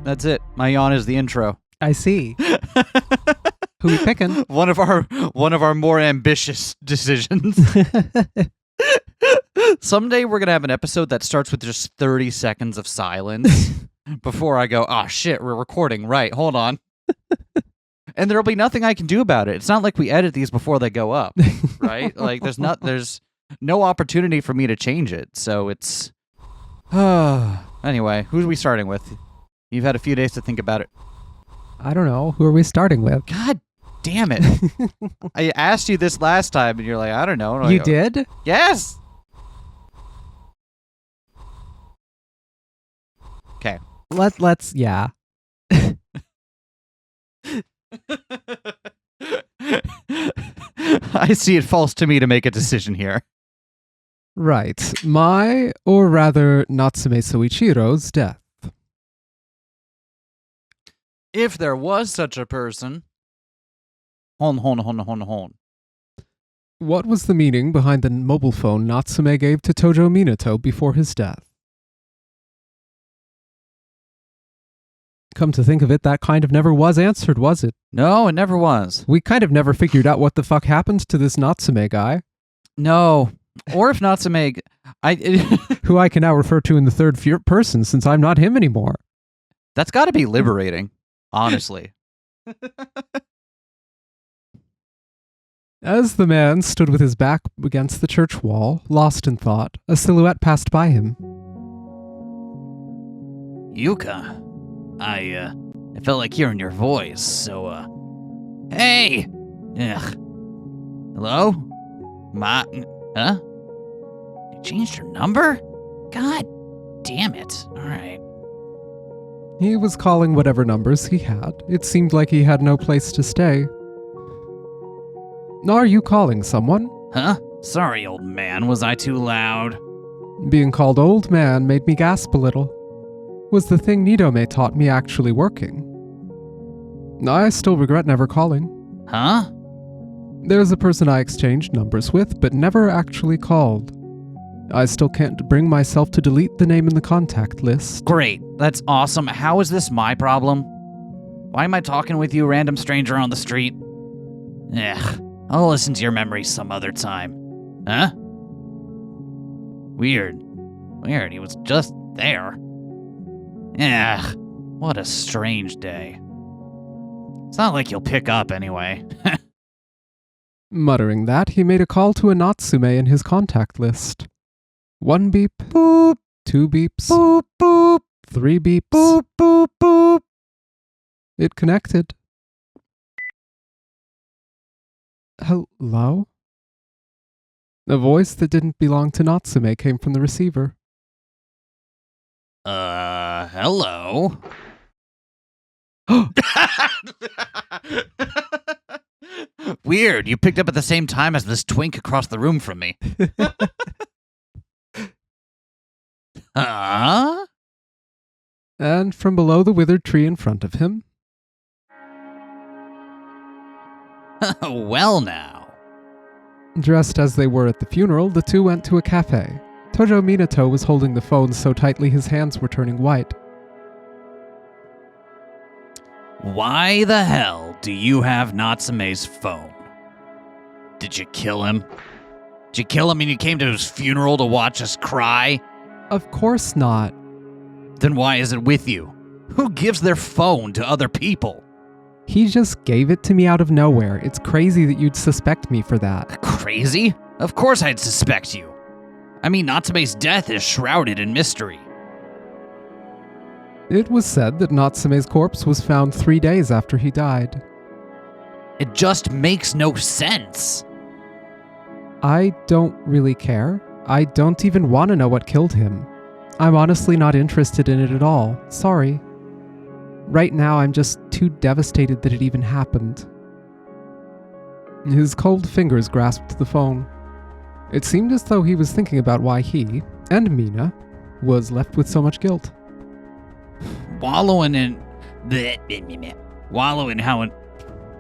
That's it. My yawn is the intro. I see. Who we picking? One of our more ambitious decisions. Someday we're gonna have an episode that starts with just 30 seconds of silence before I go, oh shit, we're recording. Right, hold on. And there'll be nothing I can do about it. It's not like we edit these before they go up, right? Like there's no opportunity for me to change it. So it's anyway, who are we starting with? You've had a few days to think about it. I don't know. Who are we starting with? God damn it. I asked you this last time and you're like, I don't know. You did? Yes. Okay. Let's yeah. I see it falls to me to make a decision here. Right. My, or rather Natsume Souichirou's death. If there was such a person. Hon. What was the meaning behind the mobile phone Natsume gave to Tojo Minato before his death? Come to think of it, that kind of never was answered, was it? No, it never was. We kind of never figured out what the fuck happened to this Natsume guy. No. Or if Natsume... who I can now refer to in the third person since I'm not him anymore. That's got to be liberating, honestly. As the man stood with his back against the church wall, lost in thought, a silhouette passed by him. Yuka, I felt like hearing your voice, so, hey! Ugh. Hello? Huh? You changed your number? God damn it. Alright. He was calling whatever numbers he had. It seemed like he had no place to stay. Are you calling someone? Huh? Sorry, old man. Was I too loud? Being called old man made me gasp a little. Was the thing Nidome taught me actually working? I still regret never calling. Huh? There's a person I exchanged numbers with, but never actually called. I still can't bring myself to delete the name in the contact list. Great. That's awesome. How is this my problem? Why am I talking with you, random stranger on the street? Ugh. I'll listen to your memories some other time. Huh? Weird. He was just there. Ugh. What a strange day. It's not like you'll pick up anyway. Muttering that, he made a call to a Natsume in his contact list. 1 beep, boop. 2 beeps, boop, boop. 3 beeps, boop, boop, boop. It connected. Hello? A voice that didn't belong to Natsume came from the receiver. Hello? Weird, you picked up at the same time as this twink across the room from me. Huh? And from below the withered tree in front of him. Well now. Dressed as they were at the funeral, the two went to a cafe. Tojo Minato was holding the phone so tightly his hands were turning white. Why the hell do you have Natsume's phone? Did you kill him? Did you kill him and you came to his funeral to watch us cry? Of course not. Then why is it with you? Who gives their phone to other people? He just gave it to me out of nowhere. It's crazy that you'd suspect me for that. Crazy? Of course I'd suspect you. I mean, Natsume's death is shrouded in mystery. It was said that Natsume's corpse was found 3 days after he died. It just makes no sense. I don't really care. I don't even want to know what killed him. I'm honestly not interested in it at all. Sorry. Right now, I'm just too devastated that it even happened. His cold fingers grasped the phone. It seemed as though he was thinking about why he, and Mina, was left with so much guilt. Wallowing in how it...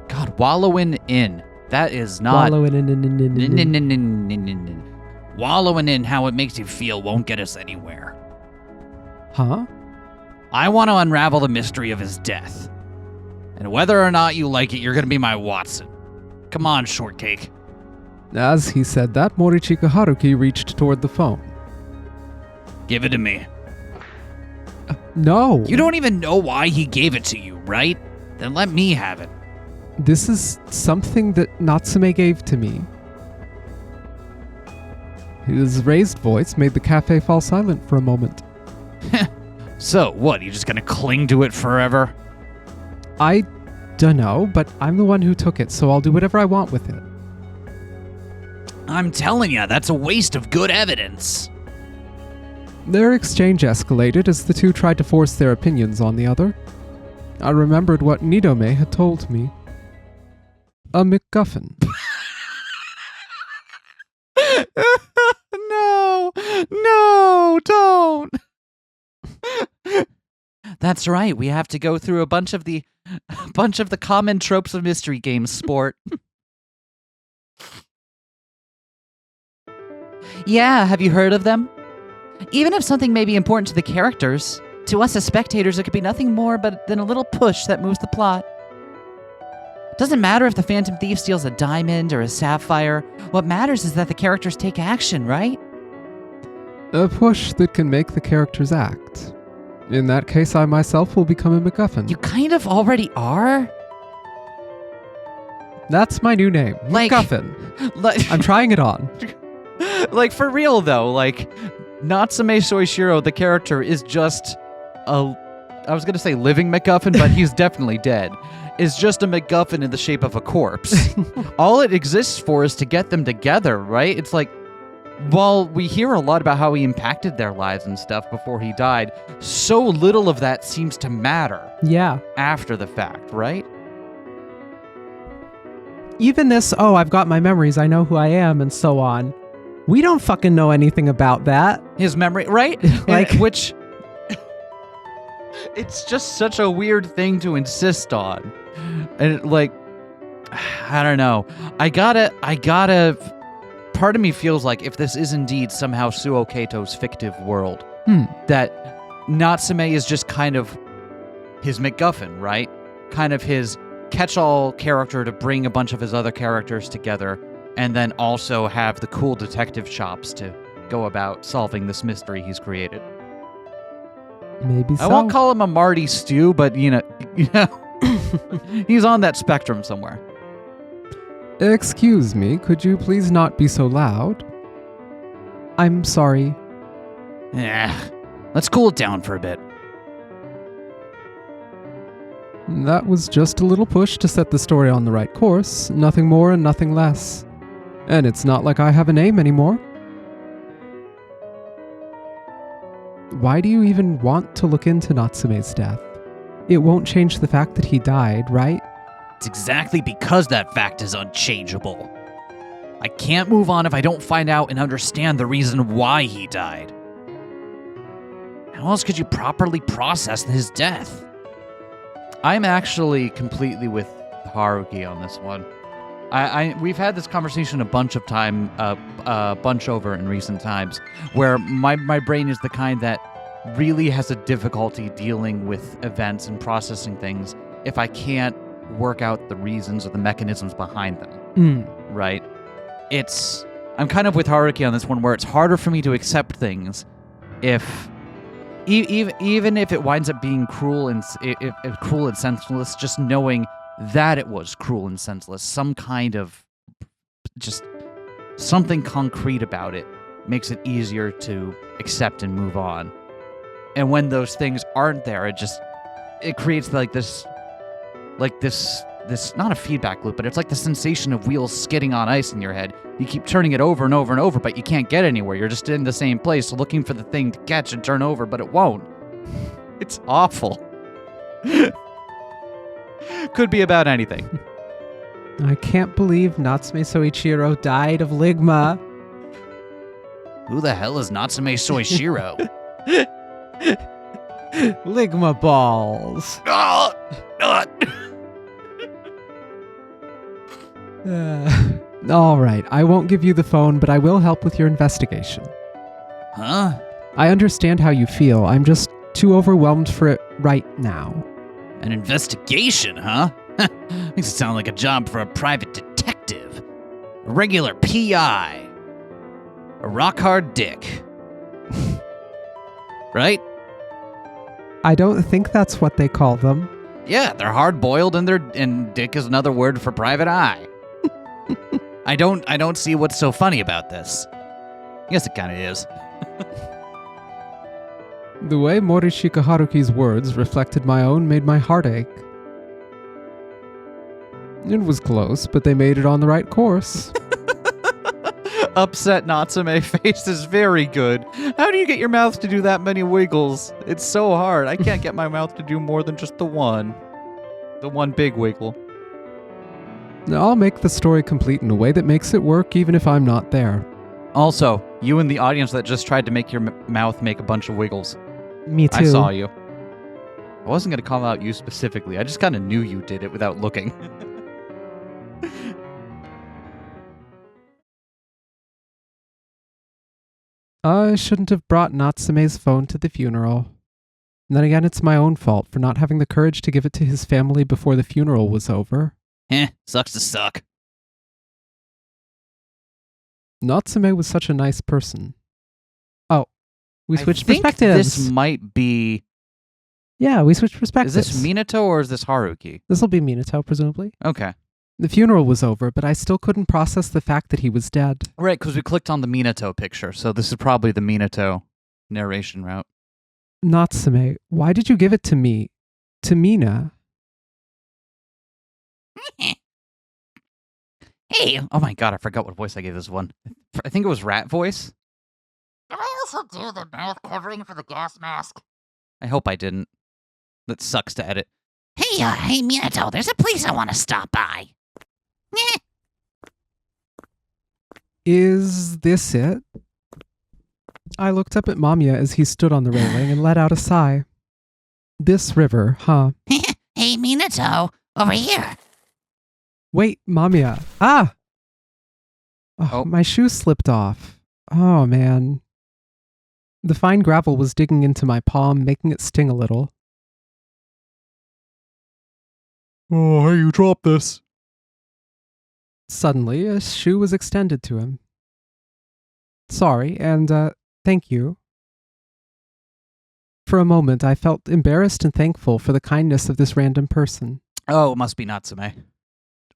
God, wallowing in. That is not... Wallowing in how it makes you feel won't get us anywhere. Huh? I want to unravel the mystery of his death. And whether or not you like it, you're going to be my Watson. Come on, shortcake. As he said that, Morichika Haruki reached toward the phone. Give it to me. No. You don't even know why he gave it to you, right? Then let me have it. This is something that Natsume gave to me. His raised voice made the cafe fall silent for a moment. So, what, you just gonna cling to it forever? I dunno, but I'm the one who took it, so I'll do whatever I want with it. I'm telling ya, that's a waste of good evidence. Their exchange escalated as the two tried to force their opinions on the other. I remembered what Nidome had told me. A MacGuffin. No, don't. That's right. We have to go through a bunch of the common tropes of mystery games, sport. Yeah, have you heard of them? Even if something may be important to the characters, to us as spectators, it could be nothing more than a little push that moves the plot. Doesn't matter if the Phantom Thief steals a diamond or a sapphire. What matters is that the characters take action, right? A push that can make the characters act. In that case, I myself will become a MacGuffin. You kind of already are? That's my new name, MacGuffin. I'm trying it on. Like, for real, though, like, Natsume Souichirou, the character, is just I was going to say living MacGuffin, but he's definitely dead. Is just a MacGuffin in the shape of a corpse. All it exists for is to get them together, right? It's like, while we hear a lot about how he impacted their lives and stuff before he died, so little of that seems to matter. Yeah. After the fact, right? Even this, I've got my memories, I know who I am, and so on. We don't fucking know anything about that. His memory, right? Like, which... It's just such a weird thing to insist on. And, like, I don't know. I gotta... Part of me feels like if this is indeed somehow Suou Keito's fictive world, that Natsume is just kind of his MacGuffin, right? Kind of his catch-all character to bring a bunch of his other characters together, and then also have the cool detective chops to go about solving this mystery he's created. Maybe so. I won't call him a Marty Stew, but you know, he's on that spectrum somewhere. Excuse me, could you please not be so loud? I'm sorry. Let's cool it down for a bit. That was just a little push to set the story on the right course, nothing more and nothing less. And it's not like I have a name anymore. Why do you even want to look into Natsume's death? It won't change the fact that he died, right? It's exactly because that fact is unchangeable. I can't move on if I don't find out and understand the reason why he died. How else could you properly process his death? I'm actually completely with Haruki on this one. We've had this conversation a bunch over in recent times, where my brain is the kind that really has a difficulty dealing with events and processing things if I can't work out the reasons or the mechanisms behind them. Right? I'm kind of with Haruki on this one, where it's harder for me to accept things if even if it winds up being cruel and senseless, just knowing that it was cruel and senseless, some kind of just something concrete about it makes it easier to accept and move on. And when those things aren't there, it creates this not a feedback loop, but it's like the sensation of wheels skidding on ice in your head. You keep turning it over and over and over, but you can't get anywhere. You're just in the same place looking for the thing to catch and turn over, but it won't. It's awful. Could be about anything. I can't believe Natsume Souichirou died of ligma. Who the hell is Natsume Souichirou? Ligma balls. All right, I won't give you the phone, but I will help with your investigation. Huh? I understand how you feel. I'm just too overwhelmed for it right now. An investigation, huh? Makes it sound like a job for a private detective. A regular PI. A rock-hard dick. Right? I don't think that's what they call them. Yeah, they're hard-boiled and dick is another word for private eye. I don't see what's so funny about this. Yes, it kind of is. The way Morishika Haruki's words reflected my own made my heart ache. It was close, but they made it on the right course. Upset Natsume face is very good. How do you get your mouth to do that many wiggles? It's so hard. I can't get my mouth to do more than just the one. The one big wiggle. I'll make the story complete in a way that makes it work even if I'm not there. Also, you and the audience that just tried to make your mouth make a bunch of wiggles. Me too. I saw you. I wasn't going to call out you specifically. I just kind of knew you did it without looking. I shouldn't have brought Natsume's phone to the funeral. And then again, it's my own fault for not having the courage to give it to his family before the funeral was over. Sucks to suck. Natsume was such a nice person. Oh, we switched I think perspectives. This might be... Yeah, we switched perspectives. Is this Minato or is this Haruki? This will be Minato, presumably. Okay. The funeral was over, but I still couldn't process the fact that he was dead. Right, because we clicked on the Minato picture, so this is probably the Minato narration route. Natsume, why did you give it to me? To Mina? Hey! Oh my god, I forgot what voice I gave this one. I think it was rat voice. Did I also do the mouth covering for the gas mask? I hope I didn't. That sucks to edit. Hey, Minato, there's a place I want to stop by. Is this it? I looked up at Mamiya as he stood on the railing and let out a sigh. This river, huh? Hey, Minato, over here. Wait, Mamiya. Ah! Oh, my shoe slipped off. Oh, man. The fine gravel was digging into my palm, making it sting a little. Oh, hey, you dropped this. Suddenly, a shoe was extended to him. Sorry, and, thank you. For a moment, I felt embarrassed and thankful for the kindness of this random person. Oh, it must be Natsume.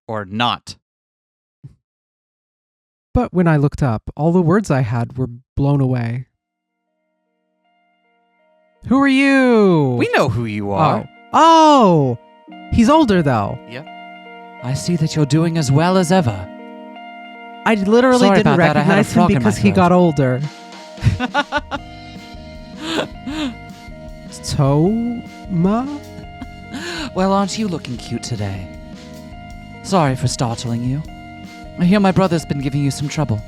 Or not. But when I looked up, all the words I had were blown away. Who are you? We know who you are. Oh! He's older, though. Yep. I see that you're doing as well as ever. I literally Sorry didn't about that. I had a recognize him frog in my because he throat. got older. Toma? Well, aren't you looking cute today? Sorry for startling you. I hear my brother's been giving you some trouble.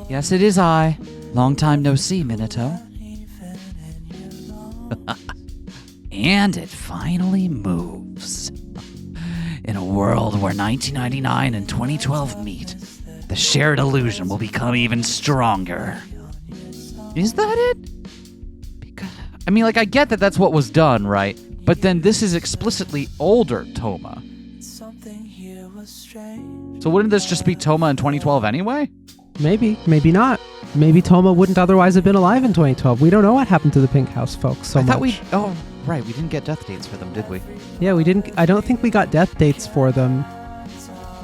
Yes, it is I. Long time no see, Minato. And it finally moves. In a world where 1999 and 2012 meet, the shared illusion will become even stronger. Is that it? Because, I mean, I get that that's what was done, right? But then this is explicitly older Toma. So wouldn't this just be Toma in 2012 anyway? Maybe, maybe not. Maybe Toma wouldn't otherwise have been alive in 2012. We don't know what happened to the Pink House folks so I thought much. Oh, right. We didn't get death dates for them, did we? Yeah, we didn't. I don't think we got death dates for them.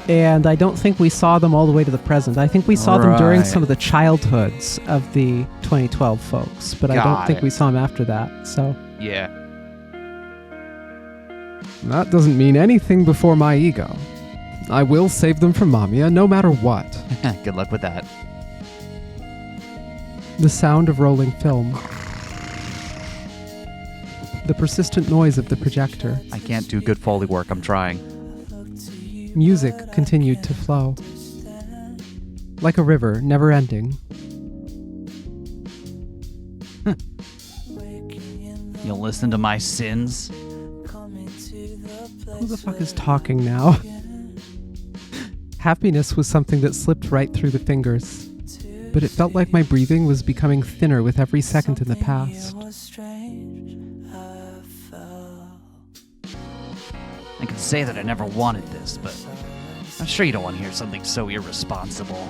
And I don't think we saw them all the way to the present. I think we saw them during Right. some of the childhoods of the 2012 folks, but I don't Got think it. we saw them after that. So Yeah. that doesn't mean anything before my ego. I will save them from Mamiya no matter what. Good luck with that. The sound of rolling film. The persistent noise of the projector. I can't do good Foley work. I'm trying. Music continued to flow. Like a river, never ending. You'll listen to my sins? Who the fuck is talking now? Happiness was something that slipped right through the fingers. but it felt like my breathing was becoming thinner with every second in the past. I can say that I never wanted this, but I'm sure you don't want to hear something so irresponsible.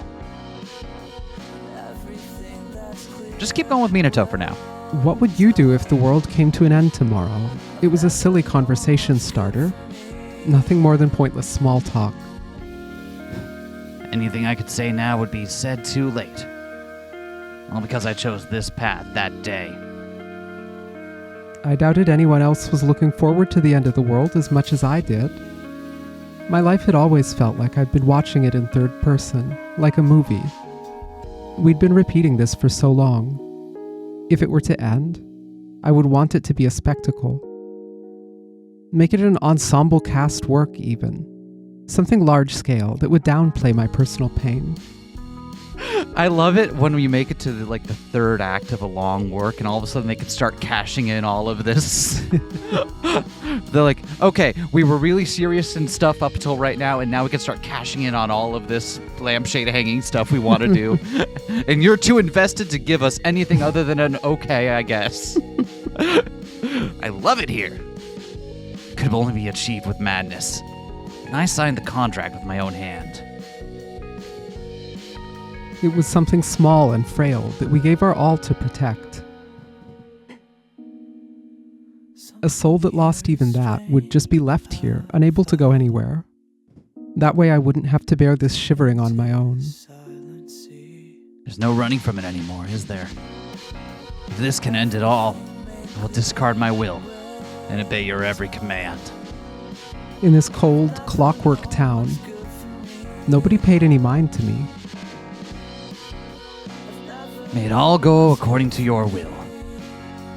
Just keep going with Minato for now. What would you do if the world came to an end tomorrow? It was a silly conversation starter. Nothing more than pointless small talk. Anything I could say now would be said too late. All because I chose this path that day. I doubted anyone else was looking forward to the end of the world as much as I did. My life had always felt like I'd been watching it in third person, like a movie. We'd been repeating this for so long. If it were to end, I would want it to be a spectacle. Make it an ensemble cast work even. Something large scale that would downplay my personal pain. I love it when we make it to the third act of a long work and all of a sudden they can start cashing in all of this. They're like, okay, we were really serious and stuff up until right now, and now we can start cashing in on all of this lampshade hanging stuff we want to do. And you're too invested to give us anything other than an okay, I guess. I love it here. Could only be achieved with madness. And I signed the contract with my own hand. It was something small and frail that we gave our all to protect. A soul that lost even that would just be left here, unable to go anywhere. That way I wouldn't have to bear this shivering on my own. There's no running from it anymore, is there? If this can end it all, I will discard my will and obey your every command. In this cold, clockwork town, nobody paid any mind to me. May it all go according to your will.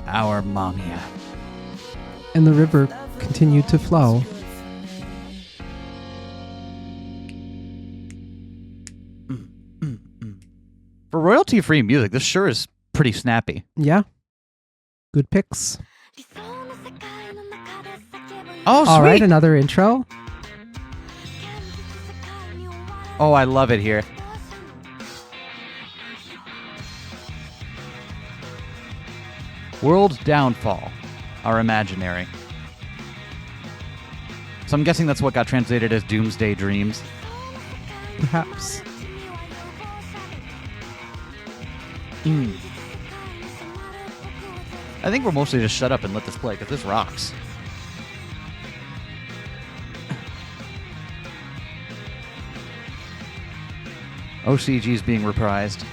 Our Mamiya. And the river continued to flow. For royalty-free music, this sure is pretty snappy. Yeah. Good picks. Oh, sweet! All right, another intro. Oh, I love it here. World downfall. Our imaginary. So I'm guessing that's what got translated as Doomsday Dreams. Perhaps. I think we'll mostly just shut up and let this play, because this rocks. OCG's being reprised.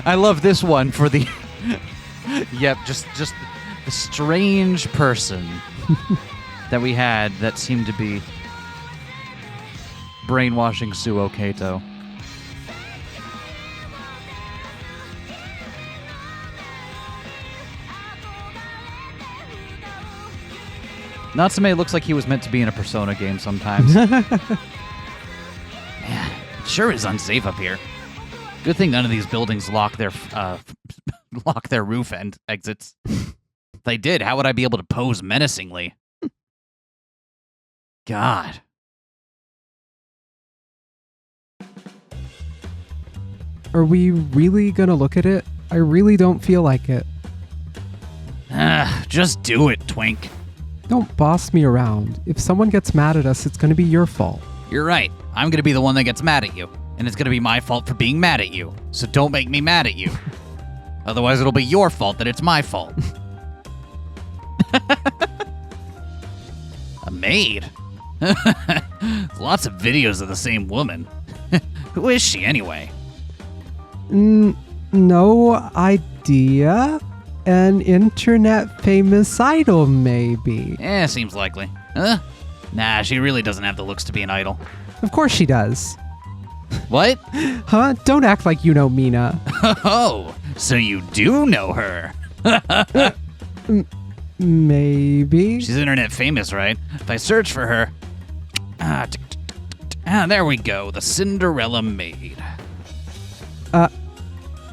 I love this one for the... Yep, just the strange person that we had that seemed to be brainwashing Suou Keito. Natsume looks like he was meant to be in a Persona game sometimes. Man, it sure is unsafe up here. Good thing none of these buildings lock their roof and exits. If they did, how would I be able to pose menacingly? God. Are we really gonna look at it? I really don't feel like it. Just do it, Twink. Don't boss me around. If someone gets mad at us, it's gonna be your fault. You're right. I'm gonna be the one that gets mad at you. And it's gonna be my fault for being mad at you. So don't make me mad at you. Otherwise it'll be your fault that it's my fault. A maid? Lots of videos of the same woman. Who is she anyway? No idea. An internet famous idol, maybe. Seems likely. Huh? Nah, she really doesn't have the looks to be an idol. Of course she does. What? Huh? Don't act like you know Mina. Oh, so you do know her. Maybe. She's internet famous, right? If I search for her... there we go. The Cinderella maid. Well,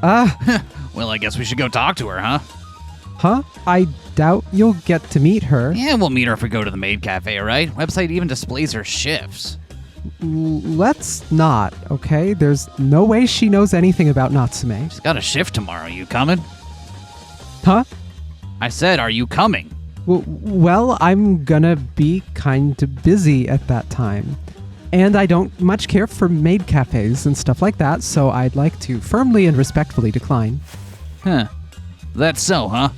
I guess we should go talk to her, huh? Huh? I doubt you'll get to meet her. Yeah, we'll meet her if we go to the maid cafe, right? Website even displays her shifts. Let's not, okay? There's no way she knows anything about Natsume. She's got a shift tomorrow. You coming? Huh? I said, are you coming? Well, I'm gonna be kind of busy at that time. And I don't much care for maid cafes and stuff like that, so I'd like to firmly and respectfully decline. Huh. That's so, huh?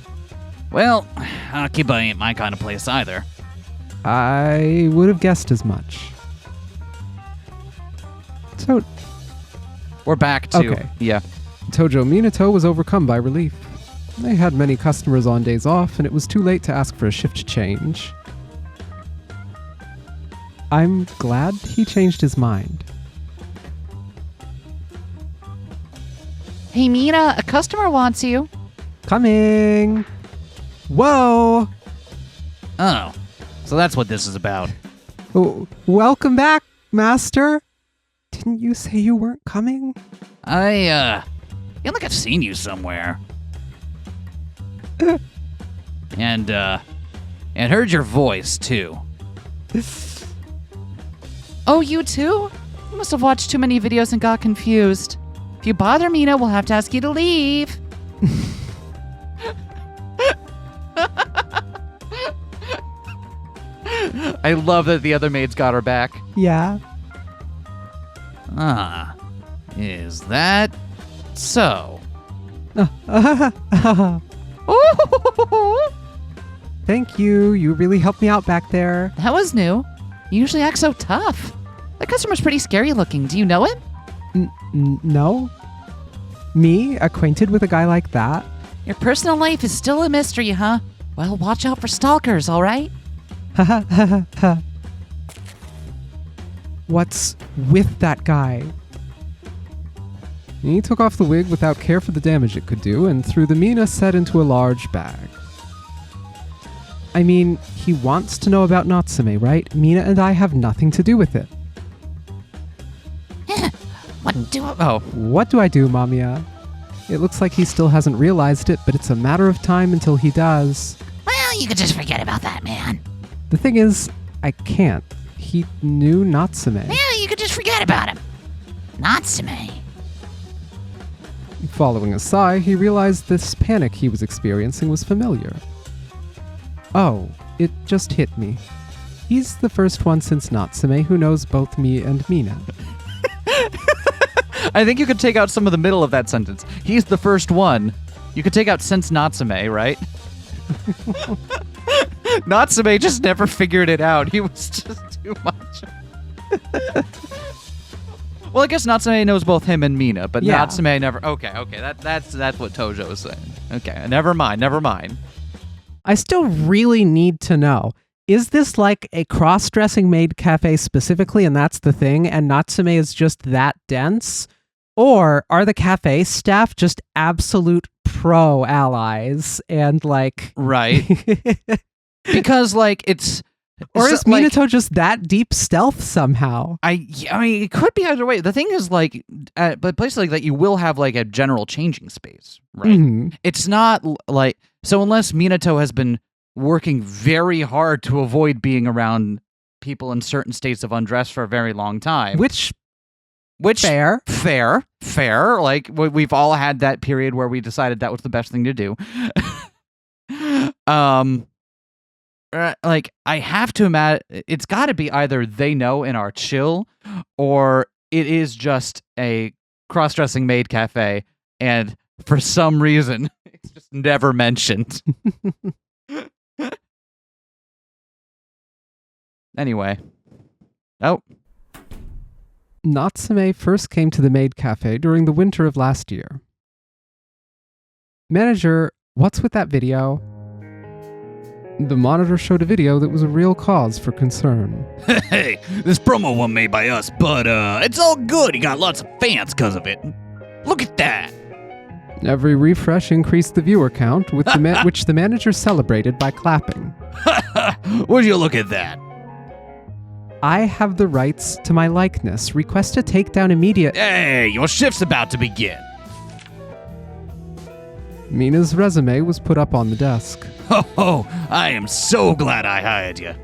Well, Akiba ain't my kind of place either. I would have guessed as much. So, We're back to... Okay. Yeah. Tojo Minato was overcome by relief. They had many customers on days off, and it was too late to ask for a shift change. I'm glad he changed his mind. Hey, Mina, a customer wants you. Coming! Whoa! Oh. So that's what this is about. Oh, welcome back, Master! Didn't you say you weren't coming? I feel like I've seen you somewhere. And heard your voice, too. Oh, you too? You must have watched too many videos and got confused. If you bother Mina, we'll have to ask you to leave. I love that the other maids got her back. Yeah. Ah. Is that so? Thank you. You really helped me out back there. That was new. You usually act so tough. That customer's pretty scary looking. Do you know him? No? Me? Acquainted with a guy like that? Your personal life is still a mystery, huh? Well, watch out for stalkers, all right? What's with that guy? He took off the wig without care for the damage it could do and threw the Mina set into a large bag. I mean, he wants to know about Natsume, right? Mina and I have nothing to do with it. What do I... Oh. What do I do, Mamiya? It looks like he still hasn't realized it, but it's a matter of time until he does. Well, you could just forget about that, man. The thing is, I can't. He knew Natsume. Well, you could just forget about him. Natsume. Following a sigh, he realized this panic he was experiencing was familiar. Oh, it just hit me. He's the first one since Natsume who knows both me and Mina. I think you could take out some of the middle of that sentence. He's the first one. You could take out since Natsume, right? Natsume just never figured it out. He was just too much. Well, I guess Natsume knows both him and Mina, but Yeah. Natsume never... Okay, that's what Tojo is saying. Okay, never mind. I still really need to know, is this like a cross-dressing maid cafe specifically and that's the thing, and Natsume is just that dense? Or are the cafe staff just absolute pro allies and like... Right. Because, like, it's... Or so, is like, Minato just that deep stealth somehow? I mean, it could be either way. The thing is, like, but places like that, you will have, like, a general changing space, right? Mhm. It's not, like... So unless Minato has been working very hard to avoid being around people in certain states of undress for a very long time... Which Fair. fair. Like, we've all had that period where we decided that was the best thing to do. Like, I have to imagine it's got to be either they know and are chill, or it is just a cross-dressing maid cafe, and for some reason, it's just never mentioned. Anyway. Oh. Natsume first came to the maid cafe during the winter of last year. Manager, what's with that video? The monitor showed a video that was a real cause for concern. Hey, this promo one made by us, but it's all good. He got lots of fans because of it. Look at that. Every refresh increased the viewer count, with which the manager celebrated by clapping. Would you look at that? I have the rights to my likeness. Request a takedown immediate. Hey, your shift's about to begin. Mina's resume was put up on the desk. Oh, I am so glad I hired you.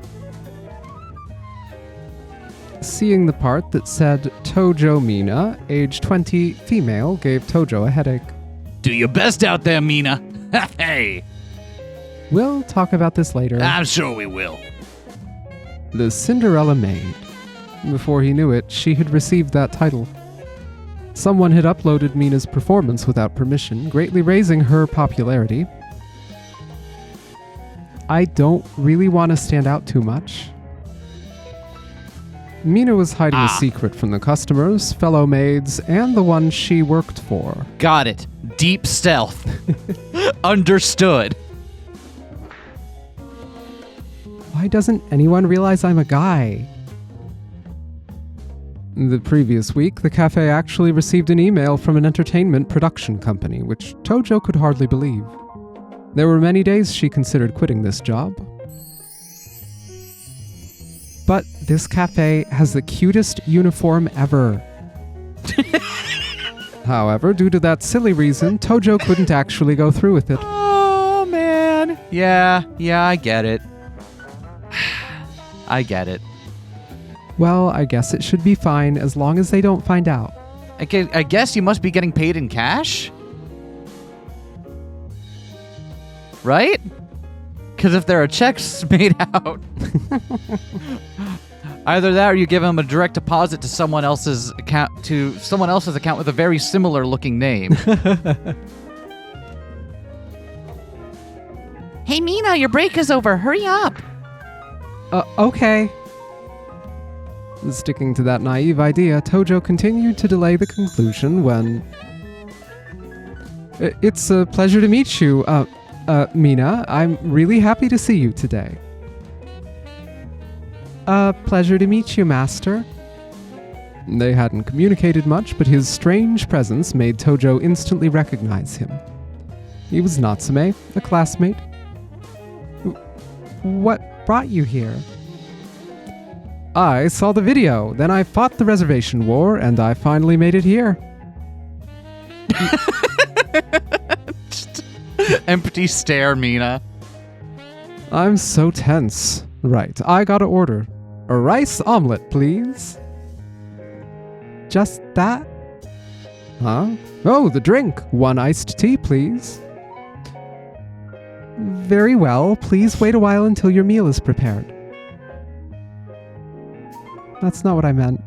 Seeing the part that said Tojo Mina, age 20, female, gave Tojo a headache. Do your best out there, Mina. Hey, We'll talk about this later. I'm sure we will. The Cinderella Maid. Before he knew it, she had received that title. Someone had uploaded Mina's performance without permission, greatly raising her popularity. I don't really want to stand out too much. Mina was hiding a secret from the customers, fellow maids, and the one she worked for. Got it. Deep stealth. Understood. Why doesn't anyone realize I'm a guy? The previous week, the cafe actually received an email from an entertainment production company, which Tojo could hardly believe. There were many days she considered quitting this job. But this cafe has the cutest uniform ever. However, due to that silly reason, Tojo couldn't actually go through with it. Oh, man. Yeah, I get it. I get it. Well, I guess it should be fine as long as they don't find out. I guess you must be getting paid in cash? Right? Because if there are checks made out, either that or you give them a direct deposit to someone else's account with a very similar looking name. Hey, Mina, your break is over. Hurry up. Okay. Sticking to that naive idea, Tojo continued to delay the conclusion when... It's a pleasure to meet you, Mina. I'm really happy to see you today. Pleasure to meet you, Master. They hadn't communicated much, but his strange presence made Tojo instantly recognize him. He was Natsume, a classmate. What brought you here? I saw the video, then I fought the reservation war, and I finally made it here. Empty stare, Mina. I'm so tense. Right, I gotta order. A rice omelet, please. Just that? Huh? Oh, the drink. 1 iced tea, please. Very well. Please wait a while until your meal is prepared. That's not what I meant.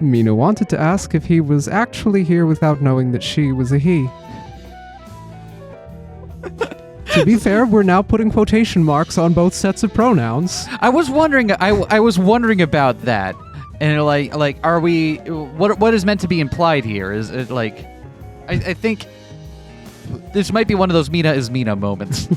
Mina wanted to ask if he was actually here without knowing that she was a he. To be fair, we're now putting quotation marks on both sets of pronouns. I was wondering. I was wondering about that, and like, are we? What is meant to be implied here? Is it like? I think this might be one of those Mina is Mina moments.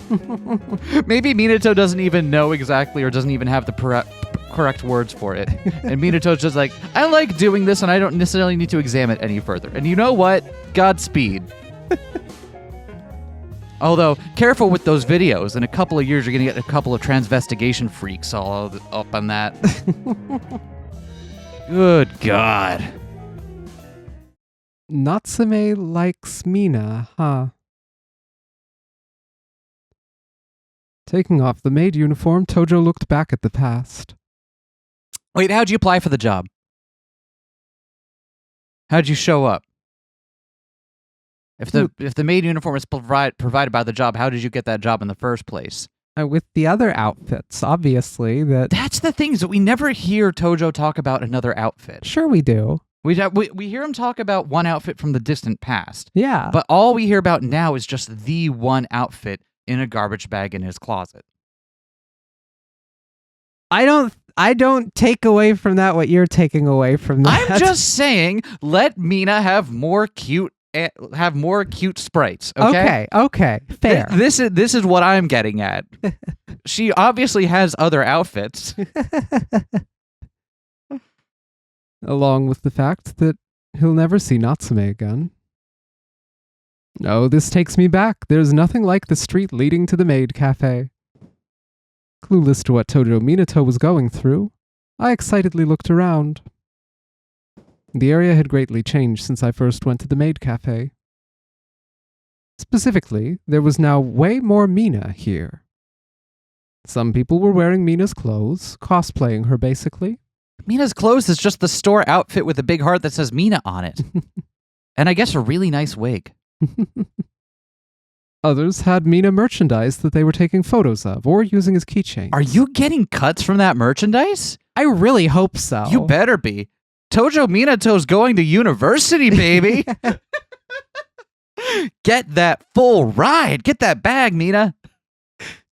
Maybe Minato doesn't even know exactly, or doesn't even have the correct words for it, and Minato's just like, I like doing this, and I don't necessarily need to examine it any further. And you know what? Godspeed. Although, careful with those videos. In a couple of years, you're going to get a couple of transvestigation freaks all up on that. Good God. Natsume likes Mina, huh? Taking off the maid uniform, Tojo looked back at the past. Wait, how'd you apply for the job? How'd you show up? If the maid uniform is provided by the job, how did you get that job in the first place? With the other outfits, obviously. That's the thing, is that we never hear Tojo talk about another outfit. Sure we do. We hear him talk about one outfit from the distant past. Yeah. But all we hear about now is just the one outfit in a garbage bag in his closet. I don't take away from that what you're taking away from that. I'm just saying, let Mina have more cute sprites. Okay. Fair. This is what I'm getting at. She obviously has other outfits. Along with the fact that he'll never see Natsume again. Oh, this takes me back. There's nothing like the street leading to the maid cafe. Clueless to what Tojo Minato was going through, I excitedly looked around. The area had greatly changed since I first went to the maid cafe. Specifically, there was now way more Mina here. Some people were wearing Mina's clothes, cosplaying her basically. Mina's clothes is just the store outfit with a big heart that says Mina on it. And I guess a really nice wig. Others had Mina merchandise that they were taking photos of or using as keychains. Are you getting cuts from that merchandise? I really hope so. You better be. Tojo Minato's going to university, baby. Get that full ride. Get that bag, Mina.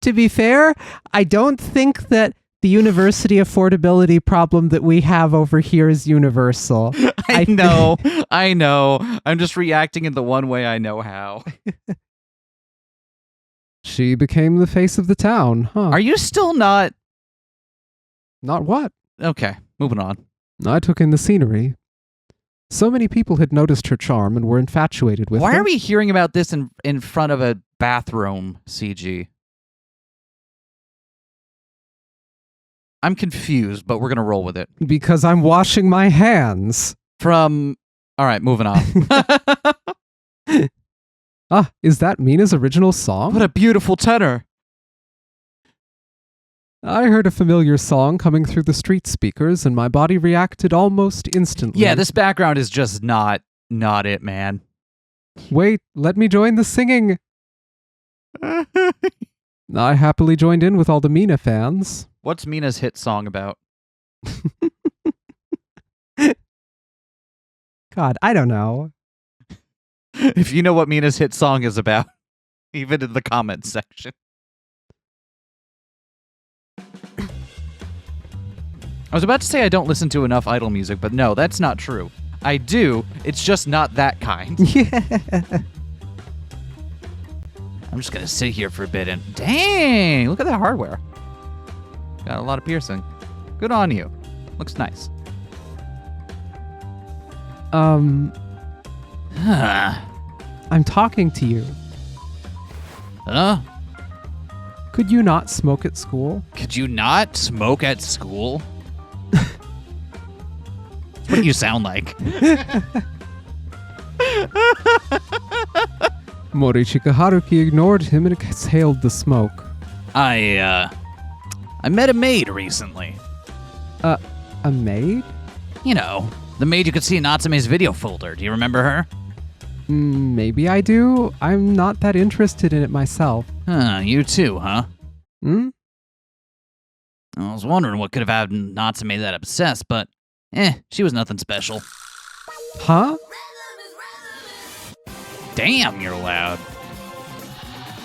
To be fair, I don't think that the university affordability problem that we have over here is universal. I know. I know. I'm just reacting in the one way I know how. She became the face of the town, huh? Are you still not? Not what? Okay, moving on. I took in the scenery. So many people had noticed her charm and were infatuated with her. Why are we hearing about this in front of a bathroom CG? I'm confused, but we're going to roll with it. Because I'm washing my hands. All right, moving on. Is that Mina's original song? What a beautiful tenor. I heard a familiar song coming through the street speakers, and my body reacted almost instantly. Yeah, this background is just not it, man. Wait, let me join the singing. I happily joined in with all the Mina fans. What's Mina's hit song about? God, I don't know. If you know what Mina's hit song is about, even in the comments section. I was about to say I don't listen to enough idol music, but no, that's not true. I do, it's just not that kind. Yeah. I'm just gonna sit here for a bit and... Dang! Look at that hardware. Got a lot of piercing. Good on you. Looks nice. I'm talking to you. Huh? Could you not smoke at school? Could you not smoke at school? What do you sound like? Morichika Haruki ignored him and exhaled the smoke. I met a maid recently. A maid? You know, the maid you could see in Natsume's video folder. Do you remember her? Maybe I do. I'm not that interested in it myself. You too, huh? Hmm? I was wondering what could have had Natsume that obsessed, but she was nothing special. Huh? Damn, you're loud.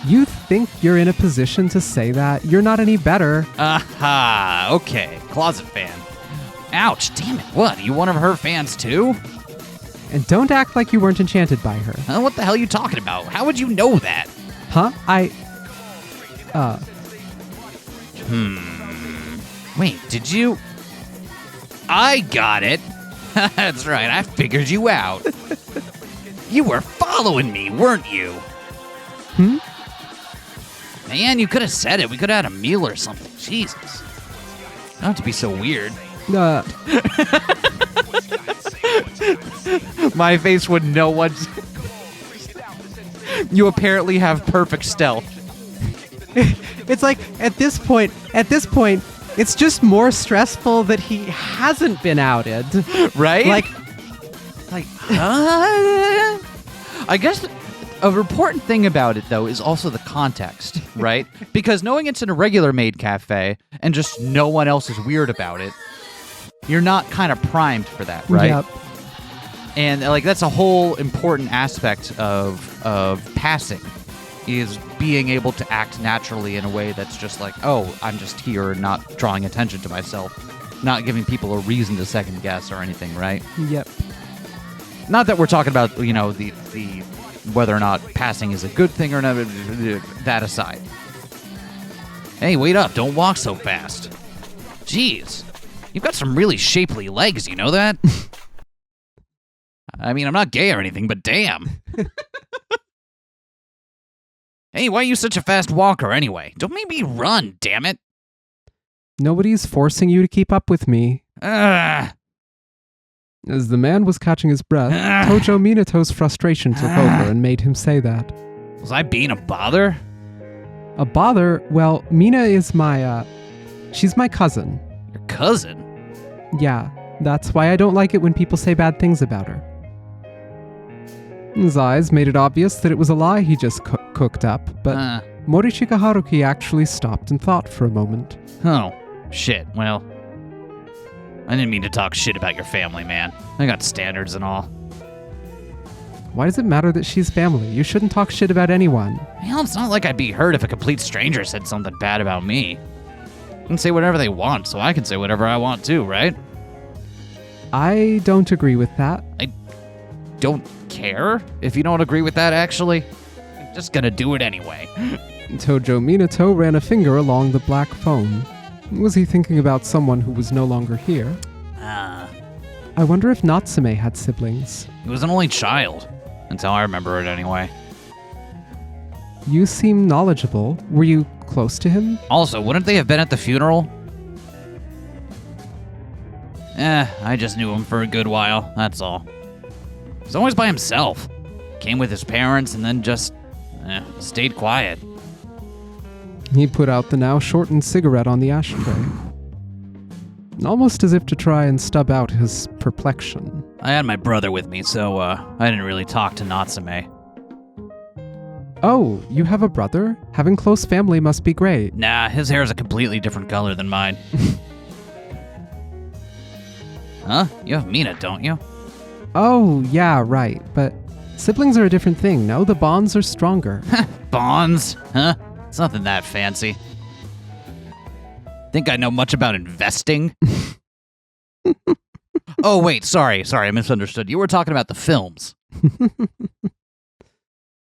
You think you're in a position to say that? You're not any better. Aha, okay. Closet fan. Ouch, damn it. What, are you one of her fans too? And don't act like you weren't enchanted by her. What the hell are you talking about? How would you know that? Huh? Wait, did you? I got it. That's right, I figured you out. You were following me, weren't you? Hmm? Man, you could have said it. We could have had a meal or something. Jesus. Not to be so weird. My face would no one. You apparently have perfect stealth. It's like, at this point, it's just more stressful that he hasn't been outed. Right? Like, I guess a important thing about it, though, is also the context, right? Because knowing it's in a regular maid cafe and just no one else is weird about it, you're not kind of primed for that, right? Yep. And like that's a whole important aspect of passing, is being able to act naturally in a way that's just like, oh, I'm just here and not drawing attention to myself, not giving people a reason to second guess or anything, right? Yep. Not that we're talking about, you know, the whether or not passing is a good thing or not, that aside. Hey, wait up, don't walk so fast. Jeez, you've got some really shapely legs, you know that? I mean, I'm not gay or anything, but damn. Hey, why are you such a fast walker anyway? Don't make me run, damn it. Nobody's forcing you to keep up with me. Ugh. As the man was catching his breath, Tojo Minato's frustration took over and made him say that. Was I being a bother? A bother? Well, Mina is she's my cousin. Your cousin? Yeah, that's why I don't like it when people say bad things about her. His eyes made it obvious that it was a lie he just cooked up, but Morishika Haruki actually stopped and thought for a moment. Oh, shit. Well, I didn't mean to talk shit about your family, man. I got standards and all. Why does it matter that she's family? You shouldn't talk shit about anyone. Well, it's not like I'd be hurt if a complete stranger said something bad about me. They can say whatever they want, so I can say whatever I want too, right? I don't agree with that. I don't care if you don't agree with that, actually. I'm just gonna do it anyway. Tojo Minato ran a finger along the black phone. Was he thinking about someone who was no longer here? I wonder if Natsume had siblings. He was an only child. That's how I remember it anyway. You seem knowledgeable. Were you close to him? Also, wouldn't they have been at the funeral? I just knew him for a good while, that's all. He's always by himself. Came with his parents and then just stayed quiet. He put out the now shortened cigarette on the ashtray. Almost as if to try and stub out his perplexion. I had my brother with me, so I didn't really talk to Natsume. Oh, you have a brother? Having close family must be great. Nah, his hair is a completely different color than mine. Huh? You have Mina, don't you? Oh, yeah, right. But siblings are a different thing, no? The bonds are stronger. Bonds? Huh? It's nothing that fancy. Think I know much about investing? Oh, wait, sorry, I misunderstood. You were talking about the films.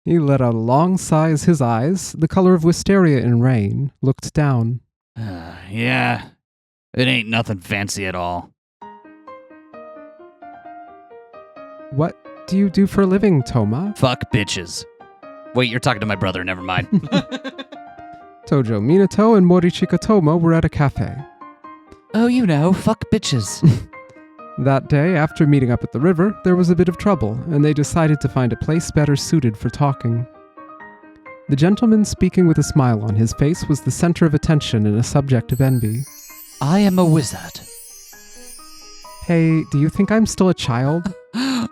He let out a long sigh as his eyes, the color of wisteria in rain, looked down. Yeah, it ain't nothing fancy at all. What do you do for a living, Toma? Fuck bitches. Wait, you're talking to my brother, never mind. Tojo Minato and Morichika Toma were at a cafe. Oh, you know, fuck bitches. That day, after meeting up at the river, there was a bit of trouble, and they decided to find a place better suited for talking. The gentleman speaking with a smile on his face was the center of attention and a subject of envy. I am a wizard. Hey, do you think I'm still a child?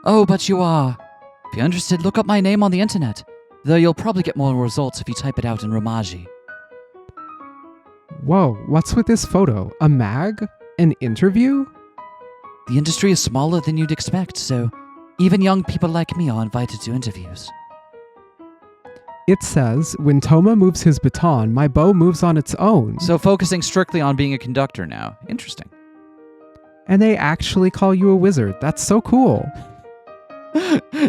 Oh, but you are. If you're interested, look up my name on the internet. Though you'll probably get more results if you type it out in Romaji. Whoa, what's with this photo? A mag? An interview? The industry is smaller than you'd expect, so even young people like me are invited to interviews. It says, when Toma moves his baton, my bow moves on its own. So focusing strictly on being a conductor now. Interesting. And they actually call you a wizard. That's so cool.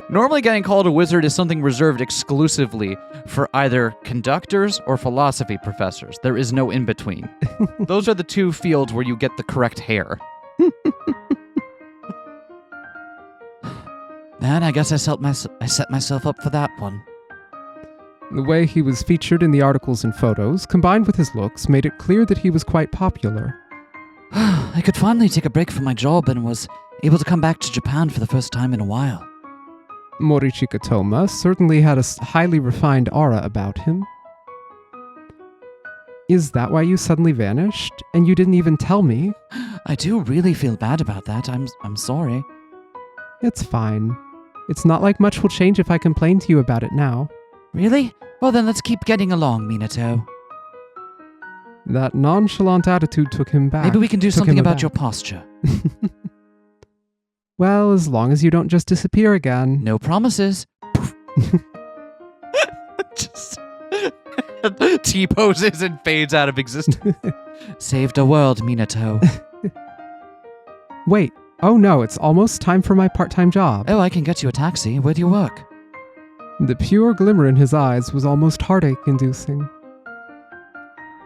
Normally getting called a wizard is something reserved exclusively for either conductors or philosophy professors. There is no in-between. Those are the two fields where you get the correct hair. Man, I guess I set myself up for that one. The way he was featured in the articles and photos, combined with his looks, made it clear that he was quite popular. I could finally take a break from my job and was able to come back to Japan for the first time in a while. Morichika Toma certainly had a highly refined aura about him. Is that why you suddenly vanished? And you didn't even tell me? I do really feel bad about that. I'm sorry. It's fine. It's not like much will change if I complain to you about it now. Really? Well then let's keep getting along, Minato. That nonchalant attitude took him back. Maybe we can do something about your posture. Well, as long as you don't just disappear again. No promises. Just T-poses and fades out of existence. Saved a world, Minato. Wait. Oh no, it's almost time for my part-time job. Oh, I can get you a taxi. Where do you work? The pure glimmer in his eyes was almost heartache-inducing.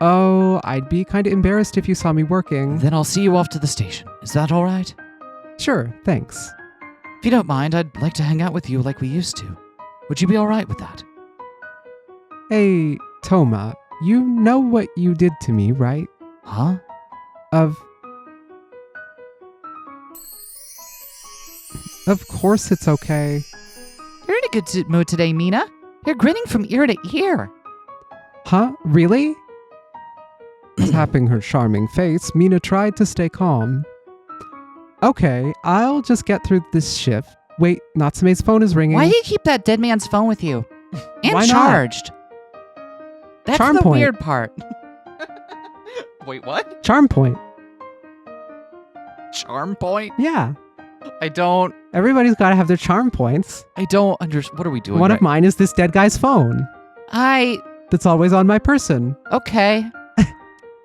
Oh, I'd be kinda embarrassed if you saw me working. Then I'll see you off to the station. Is that all right? Sure, thanks. If you don't mind, I'd like to hang out with you like we used to. Would you be all right with that? Hey, Toma, you know what you did to me, right? Huh? Of course it's okay. You're in a good mood today, Mina. You're grinning from ear to ear. Huh? Really? Tapping her charming face, Mina tried to stay calm. Okay, I'll just get through this shift. Wait, Natsume's phone is ringing. Why do you keep that dead man's phone with you? And Why not? charged. That's Charm the point. weird part. Wait, what? Charm point. Charm point? Yeah. I don't Everybody's got to have their charm points. understand. What are we doing? One right? of mine is this dead guy's phone that's always on my person. Okay.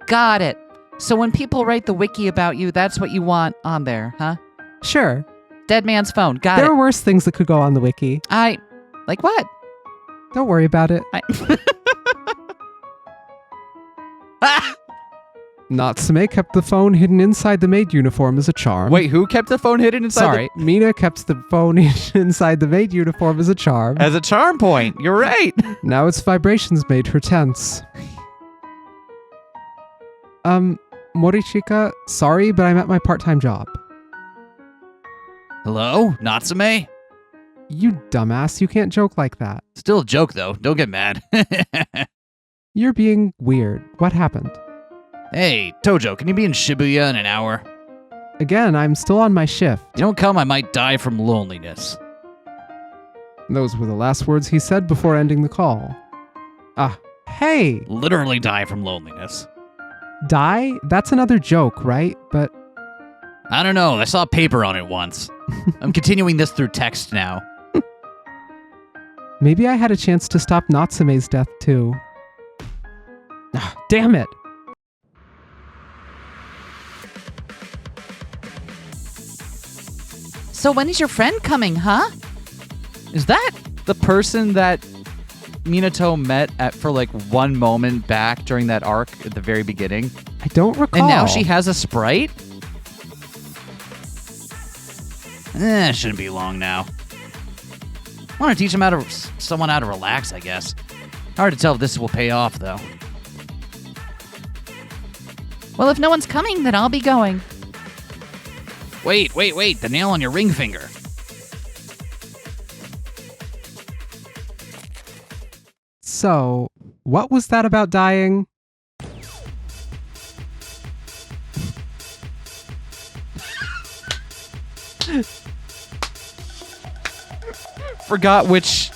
Got it. So when people write the wiki about you, that's what you want on there, huh? Sure. Dead man's phone. Got There it. are worse things that could go on the wiki. Like what? Don't worry about it. Natsume kept the phone hidden inside the maid uniform as a charm. Wait, who kept the phone hidden inside? Sorry, Mina kept the phone inside the maid uniform as a charm. As a charm point. You're right. Now its vibrations made her tense. Morichika, sorry, but I'm at my part-time job. Hello, Natsume. You dumbass, you can't joke like that. Still a joke though. Don't get mad. You're being weird. What happened? Hey, Tojo, can you be in Shibuya in an hour? Again, I'm still on my shift. If you don't come, I might die from loneliness. Those were the last words he said before ending the call. Hey! Literally die from loneliness. Die? That's another joke, right? But I don't know. I saw a paper on it once. I'm continuing this through text now. maybe I had a chance to stop Natsume's death too. Damn it! So when is your friend coming, huh? Is that the person that Minato met for like one moment back during that arc at the very beginning? I don't recall. And now she has a Sprite? Shouldn't be long now. I want to teach someone how to relax, I guess. Hard to tell if this will pay off, though. Well, if no one's coming, then I'll be going. Wait. The nail on your ring finger. So, what was that about dying? Forgot which.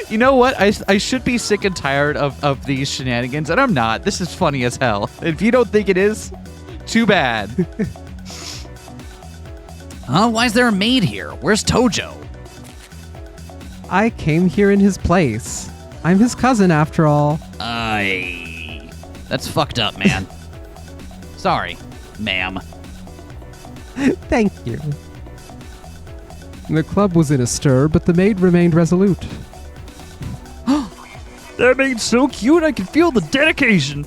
You know what? I should be sick and tired of these shenanigans, and I'm not. This is funny as hell. If you don't think it is, too bad. Huh? Why is there a maid here? Where's Tojo? I came here in his place. I'm his cousin after all. That's fucked up, man. Sorry, ma'am. Thank you. The club was in a stir, but the maid remained resolute. That maid's so cute, I can feel the dedication.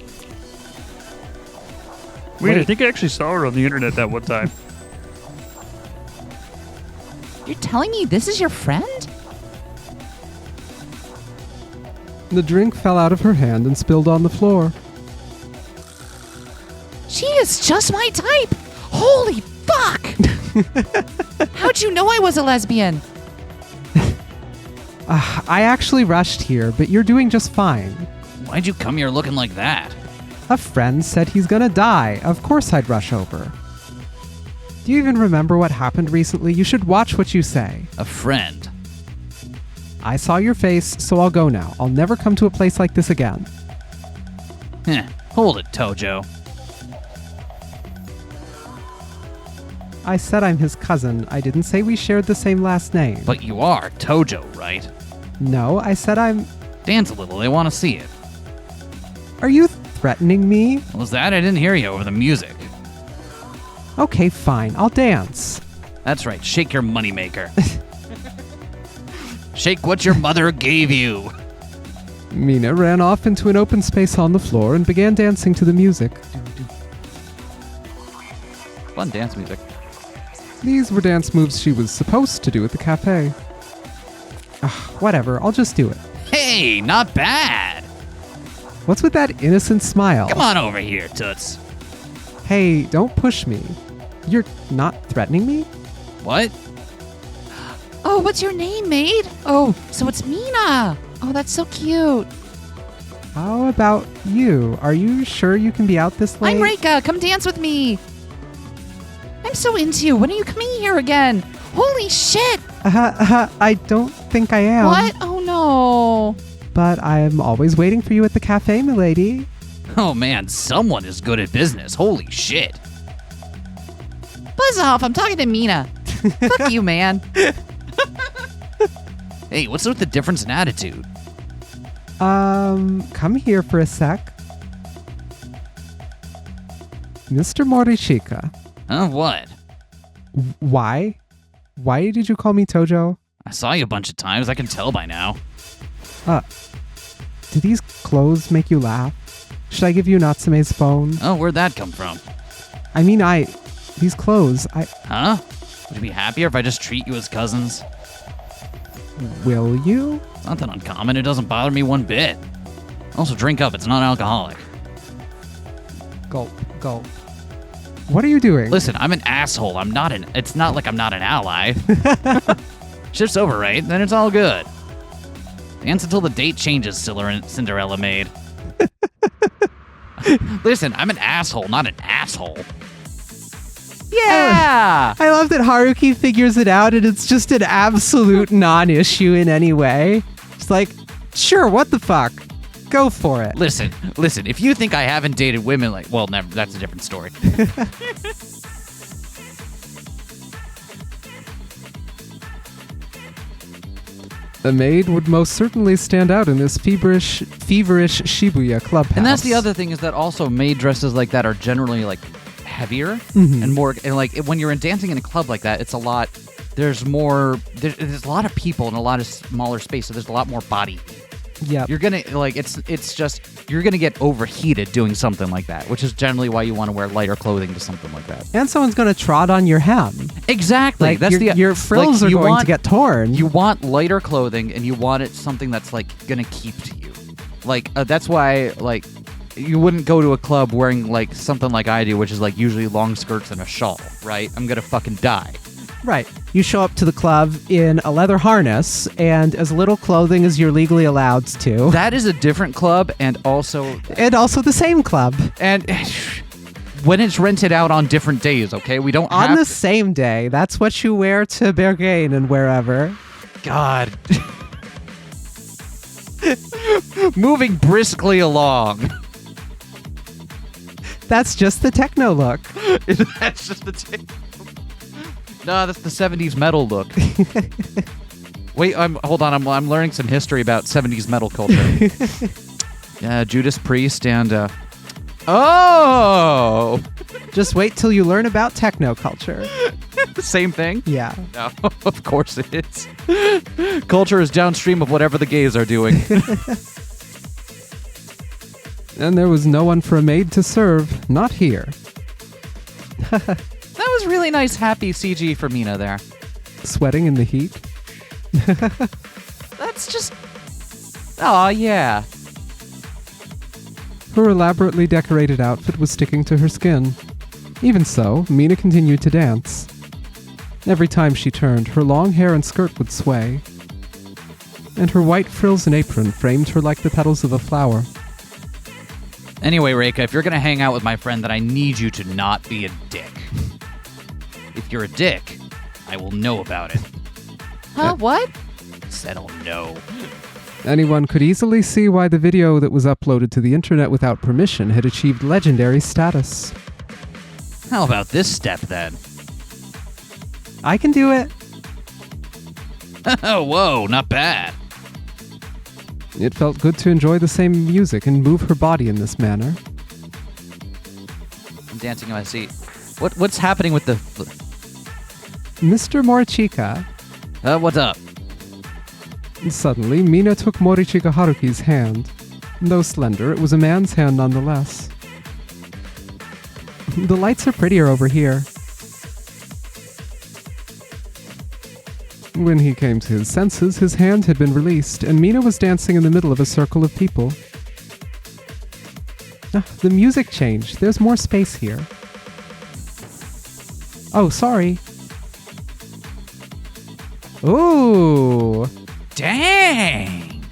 Wait, I think I actually saw her on the internet that one time. You're telling me this is your friend? The drink fell out of her hand and spilled on the floor. She is just my type. Holy fuck! How'd you know I was a lesbian? I actually rushed here, but you're doing just fine. Why'd you come here looking like that? A friend said he's gonna die. Of course I'd rush over. Do you even remember what happened recently? You should watch what you say. A friend. I saw your face, so I'll go now. I'll never come to a place like this again. Hold it, Tojo. I said I'm his cousin. I didn't say we shared the same last name. But you are Tojo, right? No, I said I'm... Dance a little, they want to see it. Are you threatening me? What was that? I didn't hear you over the music. Okay, fine. I'll dance. That's right, shake your moneymaker. Shake what your mother gave you. Mina ran off into an open space on the floor and began dancing to the music. Fun dance music. These were dance moves she was supposed to do at the cafe. Whatever, I'll just do it. Hey, not bad. What's with that innocent smile? Come on over here, Toots. Hey, don't push me. You're not threatening me? What? Oh, what's your name, maid? Oh, so it's Mina. Oh, that's so cute. How about you? Are you sure you can be out this late? I'm Reika. Come dance with me. I'm so into you. When are you coming here again? Holy shit. I don't think I am. What? Oh, no. But I'm always waiting for you at the cafe, milady. Oh man, someone is good at business. Holy shit. Buzz off. I'm talking to Mina. Fuck you, man. Hey, what's with the difference in attitude? Come here for a sec. Mr. Morichika. Huh, what? Why? Why did you call me Tojo? I saw you a bunch of times. I can tell by now. Do these clothes make you laugh? Should I give you Natsume's phone? Oh, where'd that come from? I mean, these clothes, Huh? Would you be happier if I just treat you as cousins? will you? It's not that uncommon. It doesn't bother me one bit. Also, drink up. It's not alcoholic. Gulp, gulp. What are you doing? Listen, I'm an asshole. It's not like I'm not an ally. Shift's over, right? Then it's all good. Dance until the date changes, Cinderella maid. Listen, I'm an asshole, not an asshole. Yeah! I love that Haruki figures it out and it's just an absolute non-issue in any way. It's like, sure, what the fuck? Go for it. Listen, if you think I haven't dated women like, well, never, that's a different story. The maid would most certainly stand out in this feverish Shibuya clubhouse. And that's the other thing is that also maid dresses like that are generally like heavier and more, and like when you're dancing in a club like that, it's a lot, there's a lot of people in a lot of smaller space, so there's a lot more body. Yeah. You're gonna like you're gonna get overheated doing something like that, which is generally why you want to wear lighter clothing to something like that. And someone's gonna trot on your hem. Exactly. Like That's your frills are going to get torn. You want lighter clothing, and you want it something that's like gonna keep to you. Like that's why like you wouldn't go to a club wearing like something like I do, which is like usually long skirts and a shawl, right? I'm gonna fucking die. Right. You show up to the club in a leather harness and as little clothing as you're legally allowed to. That is a different club, and also the same club. And when it's rented out on different days, okay? We don't on have the same day. That's what you wear to Berghain and wherever. God. Moving briskly along. That's just the techno look. That's just the No, that's the 70s metal look. Wait, hold on. I'm learning some history about 70s metal culture. Judas Priest and oh! Just wait till you learn about techno culture. Same thing? Yeah. No, of course it is. Culture is downstream of whatever the gays are doing. And there was no one for a maid to serve. Not here. That was really nice, happy CG for Mina there. Sweating in the heat. That's just... Aw, yeah. Her elaborately decorated outfit was sticking to her skin. Even so, Mina continued to dance. Every time she turned, her long hair and skirt would sway. And her white frills and apron framed her like the petals of a flower. Anyway, Reika, if you're gonna hang out with my friend, then I need you to not be a dick. If you're a dick, I will know about it. Huh? What? Said I'll know. Anyone could easily see why the video that was uploaded to the internet without permission had achieved legendary status. How about this step, then? I can do it. Oh, whoa, not bad. It felt good to enjoy the same music and move her body in this manner. I'm dancing in my seat. What's happening with the... Mr. Morichika. What's up? Suddenly, Mina took Morichika Haruki's hand. Though slender, it was a man's hand nonetheless. The lights are prettier over here. When he came to his senses, his hand had been released, and Mina was dancing in the middle of a circle of people. The music changed. There's more space here. Oh, sorry. Ooh. Dang!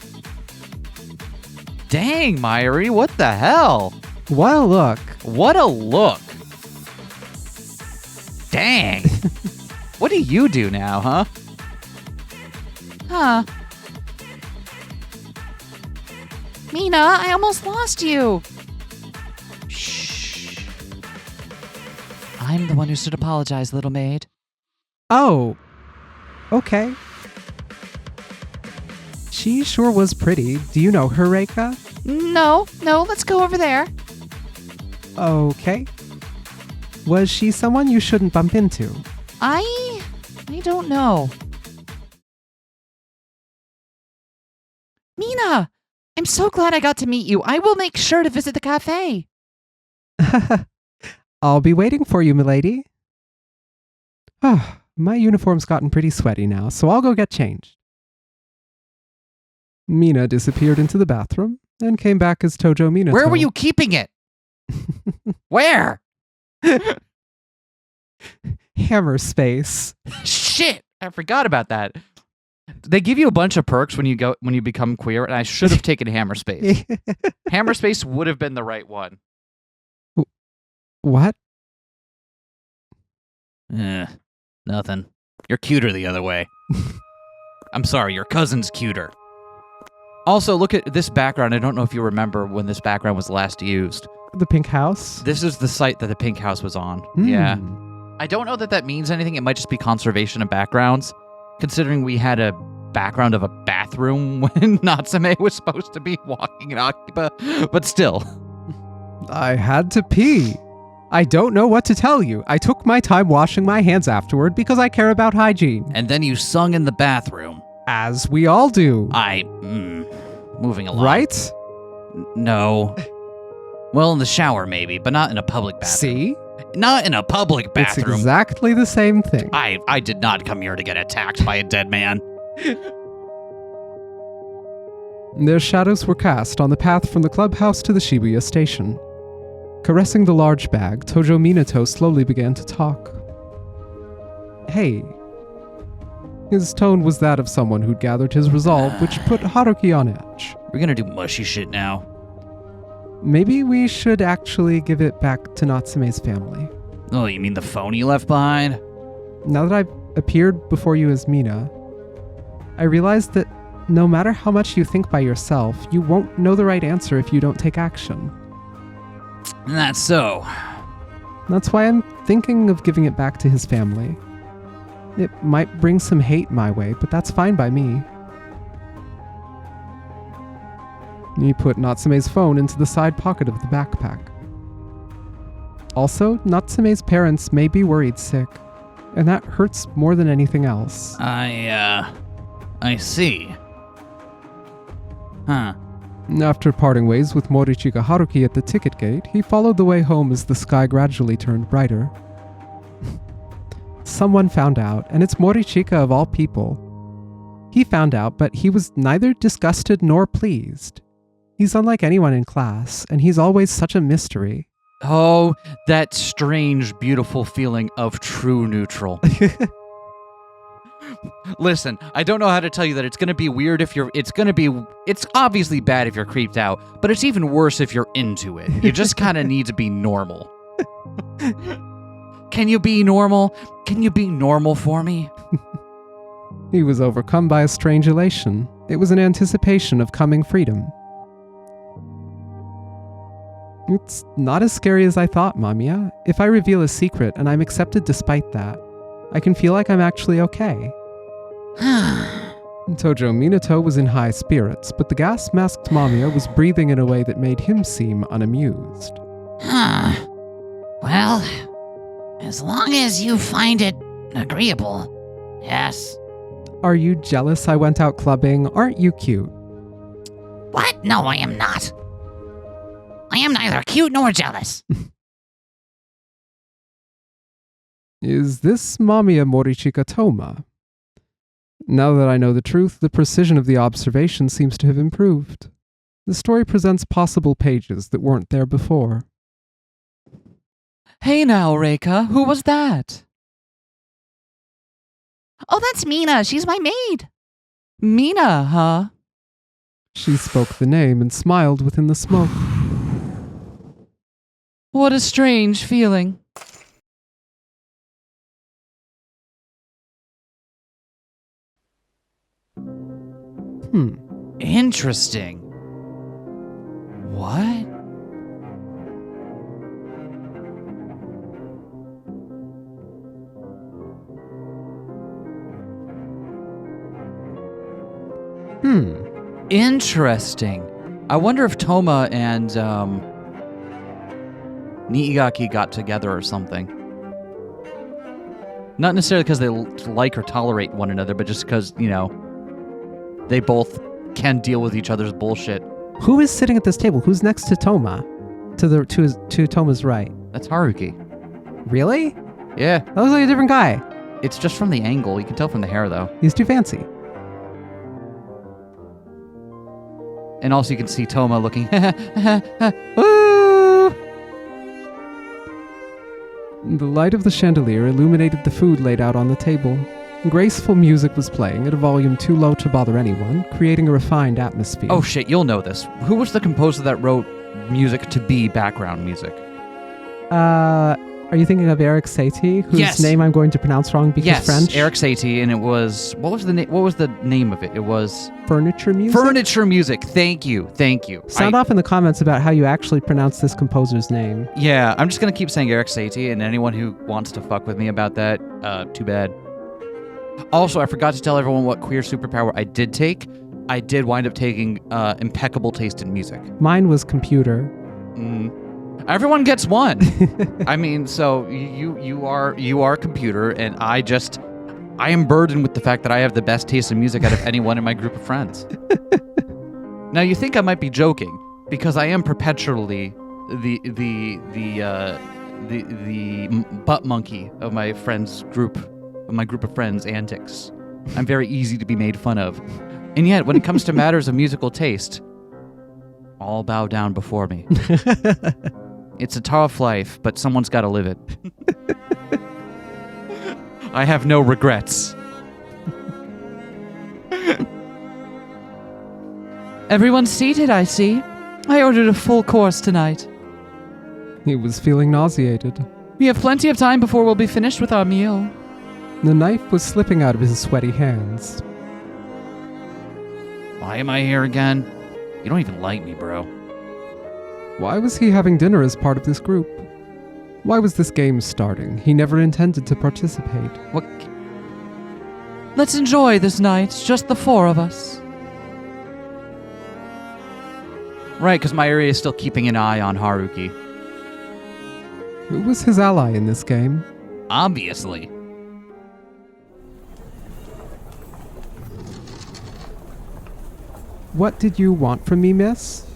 Dang, Myri, what the hell? What a look. What a look. Dang. What do you do now, huh? Huh. Mina, I almost lost you. Shh. I'm the one who should apologize, little maid. Oh. Okay. She sure was pretty. Do you know her, Reika? No, let's go over there. Okay. Was she someone you shouldn't bump into? I don't know. Mina, I'm so glad I got to meet you. I will make sure to visit the cafe. I'll be waiting for you, milady. My uniform's gotten pretty sweaty now, so I'll go get changed. Mina disappeared into the bathroom and came back as Tojo Minato. Where were you keeping it? Where? Hammer space. Shit, I forgot about that. They give you a bunch of perks when you become queer, and I should have taken Hammer Space. Hammer Space would have been the right one. What? Nothing. You're cuter the other way. I'm sorry, your cousin's cuter. Also, look at this background. I don't know if you remember when this background was last used. The pink house? This is the site that the pink house was on. Mm. Yeah. I don't know that that means anything. It might just be conservation of backgrounds, considering we had a background of a bathroom when Natsume was supposed to be walking in Akiba, but still. I had to pee. I don't know what to tell you. I took my time washing my hands afterward because I care about hygiene. And then you sung in the bathroom. As we all do. Moving along. Right? No. Well, in the shower maybe, but not in a public bathroom. See? Not in a public bathroom. It's exactly the same thing. I did not come here to get attacked by a dead man. Their shadows were cast on the path from the clubhouse to the Shibuya station. Caressing the large bag, Tojo Minato slowly began to talk. Hey. His tone was that of someone who'd gathered his resolve, which put Haruki on edge. We're gonna do mushy shit now. Maybe we should actually give it back to Natsume's family. Oh, you mean the phone you left behind? Now that I've appeared before you as Mina, I realized that no matter how much you think by yourself, you won't know the right answer if you don't take action. That's so. That's why I'm thinking of giving it back to his family. It might bring some hate my way, but that's fine by me. He put Natsume's phone into the side pocket of the backpack. Also, Natsume's parents may be worried sick, and that hurts more than anything else. I see. Huh. After parting ways with Morichika Haruki at the ticket gate, he followed the way home as the sky gradually turned brighter. Someone found out, and it's Morichika of all people. He found out, but he was neither disgusted nor pleased. He's unlike anyone in class, and he's always such a mystery. Oh, that strange, beautiful feeling of true neutral. Listen, I don't know how to tell you that it's gonna be weird if you're, it's obviously bad if you're creeped out, but it's even worse if you're into it. You just kind of need to be normal. Can you be normal? Can you be normal for me? He was overcome by a strange elation. It was an anticipation of coming freedom. It's not as scary as I thought, Mamiya. If I reveal a secret and I'm accepted despite that, I can feel like I'm actually okay. Tojo Minato was in high spirits, but the gas-masked Mamiya was breathing in a way that made him seem unamused. Well, as long as you find it agreeable, yes. Are you jealous I went out clubbing? Aren't you cute? What? No, I am not. I am neither cute nor jealous. Is this Mamiya Morichika Toma? Now that I know the truth, the precision of the observation seems to have improved. The story presents possible pages that weren't there before. Hey now, Reika, who was that? Oh, that's Mina. She's my maid. Mina, huh? She spoke the name and smiled within the smoke. What a strange feeling. Interesting. What? Interesting. I wonder if Toma and Niigaki got together or something. Not necessarily because they like or tolerate one another, but just because, you know, they both can deal with each other's bullshit. Who is sitting at this table? Who's next to Toma? To Toma's right. That's Haruki. Really? Yeah, That looks like a different guy. it's just from the angle. You can tell from the hair, though. He's too fancy. And also you can see Toma looking, woo! The light of the chandelier illuminated the food laid out on the table. Graceful music was playing at a volume too low to bother anyone, creating a refined atmosphere. Oh shit, you'll know this. Who was the composer that wrote music to be background music? Are you thinking of Eric Satie, whose Yes. name I'm going to pronounce wrong because Yes, French? Eric Satie, and it was what was the name of it? It was Furniture music? Furniture Music. Thank you. Sound off in the comments about how you actually pronounce this composer's name. Yeah, I'm just gonna keep saying Eric Satie, and anyone who wants to fuck with me about that, too bad. Also, I forgot to tell everyone what queer superpower I did take. I did wind up taking impeccable taste in music. Mine was computer. Everyone gets one. I mean, so you are computer, and I am burdened with the fact that I have the best taste in music out of anyone in my group of friends. Now you think I might be joking because I am perpetually the butt monkey of my friends group, of my group of friends' antics. I'm very easy to be made fun of, and yet when it comes to matters of musical taste, all bow down before me. It's a tough life, but someone's got to live it. I have no regrets. Everyone's seated, I see. I ordered a full course tonight. He was feeling nauseated. We have plenty of time before we'll be finished with our meal. The knife was slipping out of his sweaty hands. Why am I here again? You don't even like me, bro. Why was he having dinner as part of this group? Why was this game starting? He never intended to participate. What? Let's enjoy this night, just the four of us. Right, because my area is still keeping an eye on Haruki. Who was his ally in this game? Obviously. What did you want from me, miss?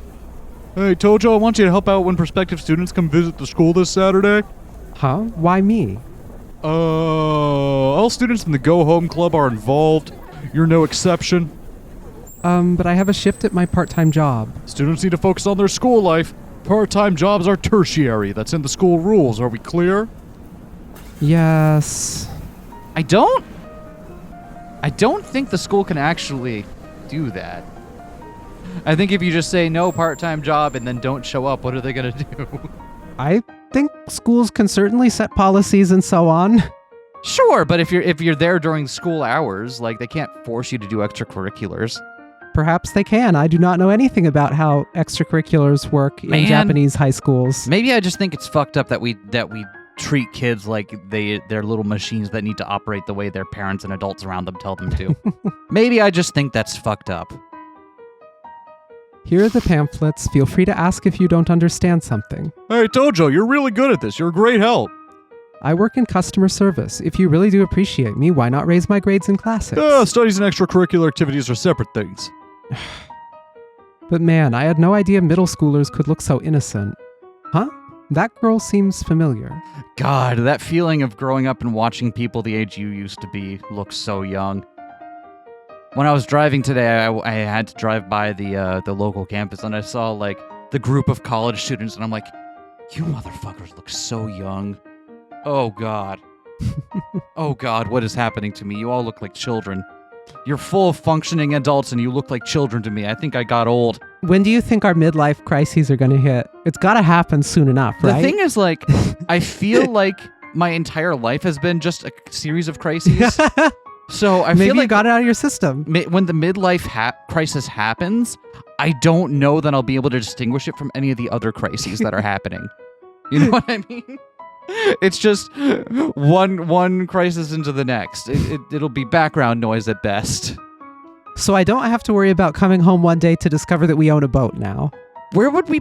Hey, Tojo, I want you to help out when prospective students come visit the school this Saturday. Huh? Why me? All students in the Go Home Club are involved. You're no exception. But I have a shift at my part-time job. Students need to focus on their school life. Part-time jobs are tertiary. That's in the school rules. Are we clear? Yes. I don't think the school can actually do that. I think if you just say no part-time job and then don't show up, what are they going to do? I think schools can certainly set policies and so on. Sure, but if you're there during school hours, like they can't force you to do extracurriculars. Perhaps they can. I do not know anything about how extracurriculars work in Japanese high schools. Maybe I just think it's fucked up that we treat kids like they're little machines that need to operate the way their parents and adults around them tell them to. Maybe I just think that's fucked up. Here are the pamphlets. Feel free to ask if you don't understand something. Hey, Tojo, you're really good at this. You're a great help. I work in customer service. If you really do appreciate me, why not raise my grades in classics? Studies and extracurricular activities are separate things. But man, I had no idea middle schoolers could look so innocent. Huh? That girl seems familiar. God, that feeling of growing up and watching people the age you used to be look so young. When I was driving today, I had to drive by the local campus, and I saw like the group of college students, and I'm like, you motherfuckers look so young. Oh God. Oh God, what is happening to me? You all look like children. You're full functioning adults and you look like children to me. I think I got old. When do you think our midlife crises are going to hit? It's got to happen soon enough, right? The thing is, like, I feel like my entire life has been just a series of crises. So I Maybe feel you like got it out of your system. when the midlife crisis happens, I don't know that I'll be able to distinguish it from any of the other crises that are happening. You know what I mean? It's just one crisis into the next. It'll be background noise at best. So I don't have to worry about coming home one day to discover that we own a boat now. Where would we...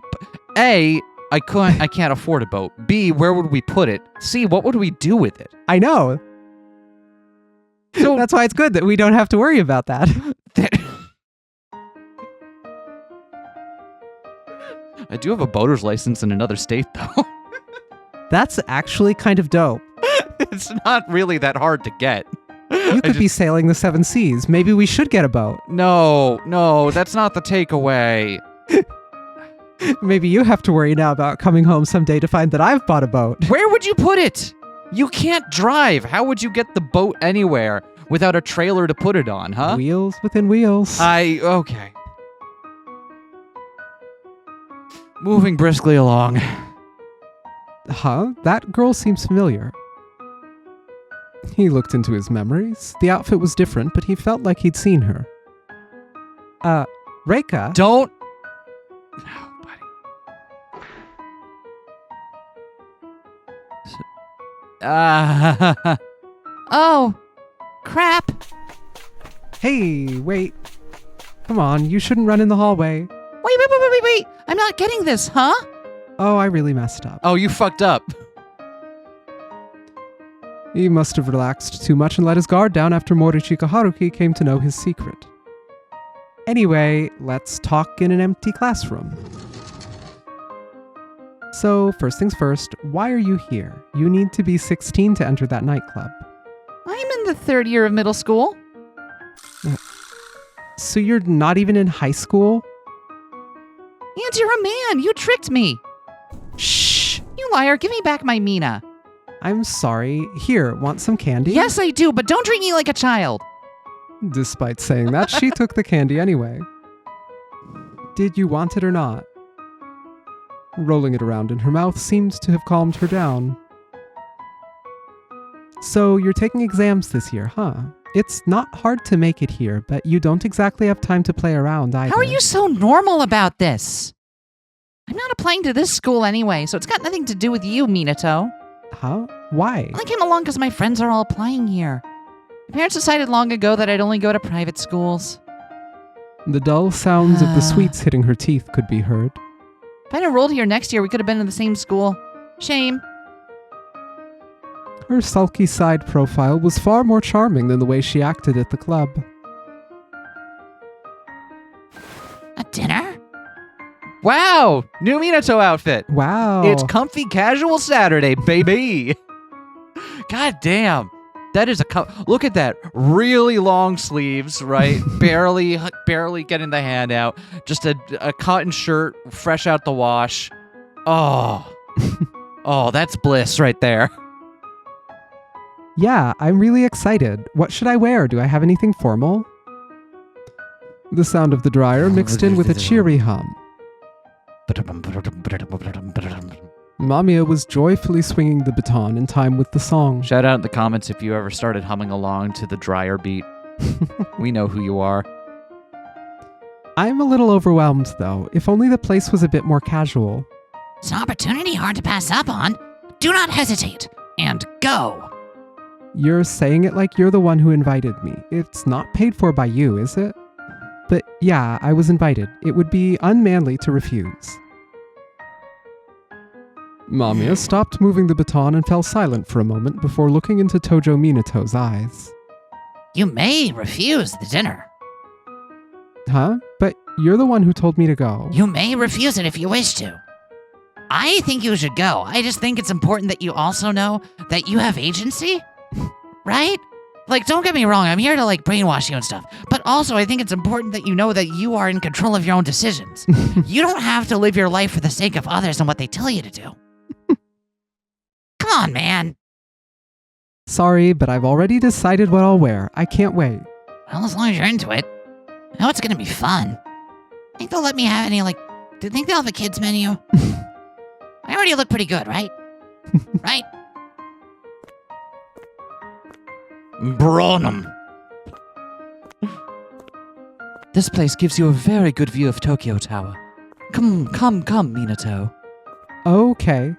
A, I can't afford a boat. B, where would we put it? C, what would we do with it? I know. So that's why it's good that we don't have to worry about that. I do have a boater's license in another state, though. That's actually kind of dope. It's not really that hard to get. You could be sailing the 7 seas. Maybe we should get a boat. No, that's not the takeaway. Maybe you have to worry now about coming home someday to find that I've bought a boat. Where would you put it? You can't drive. How would you get the boat anywhere without a trailer to put it on, huh? Wheels within wheels. Okay. Moving briskly along. Huh? That girl seems familiar. He looked into his memories. The outfit was different, but he felt like he'd seen her. Reika? Don't... No, buddy. Oh, crap. Hey, wait. Come on, you shouldn't run in the hallway. Wait. I'm not getting this, huh? Oh, I really messed up. Oh, you fucked up. He must have relaxed too much and let his guard down after Morichika Haruki came to know his secret. Anyway, let's talk in an empty classroom. So, first things first, why are you here? You need to be 16 to enter that nightclub. I'm in the 3rd year of middle school. So you're not even in high school? And you're a man. You tricked me. Shh! You liar. Give me back my Mina. I'm sorry. Here, want some candy? Yes, I do, but don't treat me like a child. Despite saying that, she took the candy anyway. Did you want it or not? Rolling it around in her mouth seemed to have calmed her down. So you're taking exams this year, huh? It's not hard to make it here, but you don't exactly have time to play around either. How are you so normal about this? I'm not applying to this school anyway, so it's got nothing to do with you, Minato. Huh? Why? I came along because my friends are all applying here. My parents decided long ago that I'd only go to private schools. The dull sounds of the sweets hitting her teeth could be heard. If I'd enrolled here next year, we could have been in the same school. Shame. Her sulky side profile was far more charming than the way she acted at the club. A dinner? Wow, new Minato outfit. Wow. It's comfy casual Saturday, baby. God damn. That is look at that. Really long sleeves, right? barely getting the hand out. Just a cotton shirt, fresh out the wash. Oh. Oh, that's bliss right there. Yeah, I'm really excited. What should I wear? Do I have anything formal? The sound of the dryer mixed in with a cheery hum. Mamiya was joyfully swinging the baton in time with the song. Shout out in the comments if you ever started humming along to the dryer beat. We know who you are. I'm a little overwhelmed, though. If only the place was a bit more casual. It's an opportunity hard to pass up on. Do not hesitate, and go. You're saying it like you're the one who invited me. It's not paid for by you, is it? But yeah, I was invited. It would be unmanly to refuse. Mamiya stopped moving the baton and fell silent for a moment before looking into Tojo Minato's eyes. You may refuse the dinner. Huh? But you're the one who told me to go. You may refuse it if you wish to. I think you should go. I just think it's important that you also know that you have agency, right? Like, don't get me wrong, I'm here to, like, brainwash you and stuff. But also, I think it's important that you know that you are in control of your own decisions. You don't have to live your life for the sake of others and what they tell you to do. Come on, man. Sorry, but I've already decided what I'll wear. I can't wait. Well, as long as you're into it. I know it's gonna be fun. Think they'll let me have any, like, do you think they'll have a kids menu? I already look pretty good, right? Right? Bronum. This place gives you a very good view of Tokyo Tower. Come, Minato. Okay.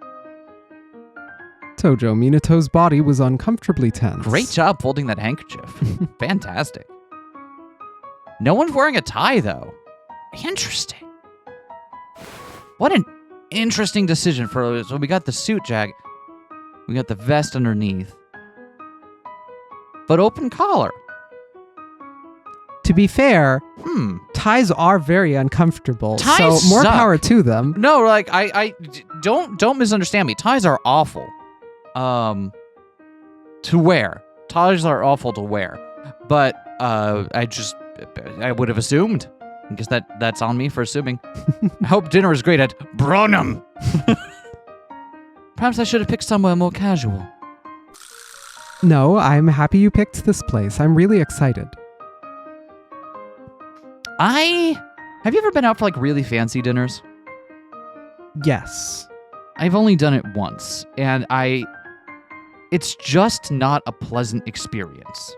Tojo Minato's body was uncomfortably tense. Great job folding that handkerchief. Fantastic. No one's wearing a tie, though. Interesting. What an interesting decision for. So we got the suit jacket. We got the vest underneath. But open collar. To be fair, ties are very uncomfortable. Ties so more suck. power to them. No, like I don't misunderstand me. Ties are awful. To wear. Ties are awful to wear. But I would have assumed. I guess that's on me for assuming. I hope dinner is great at Bronum. Perhaps I should have picked somewhere more casual. No, I'm happy you picked this place. I'm really excited. Have you ever been out for like really fancy dinners? Yes. I've only done it once, and it's just not a pleasant experience.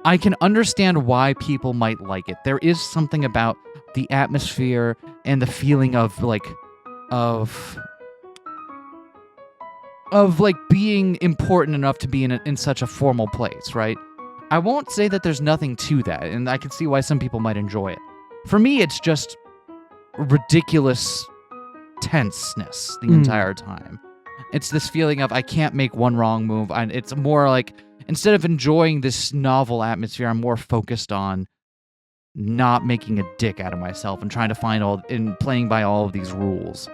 I can understand why people might like it. There is something about the atmosphere and the feeling of being important enough to be in such a formal place, right? I won't say that there's nothing to that, and I can see why some people might enjoy it. For me, it's just ridiculous tenseness the entire time. It's this feeling of I can't make one wrong move. It's more like, instead of enjoying this novel atmosphere, I'm more focused on not making a dick out of myself and trying to playing by all of these rules.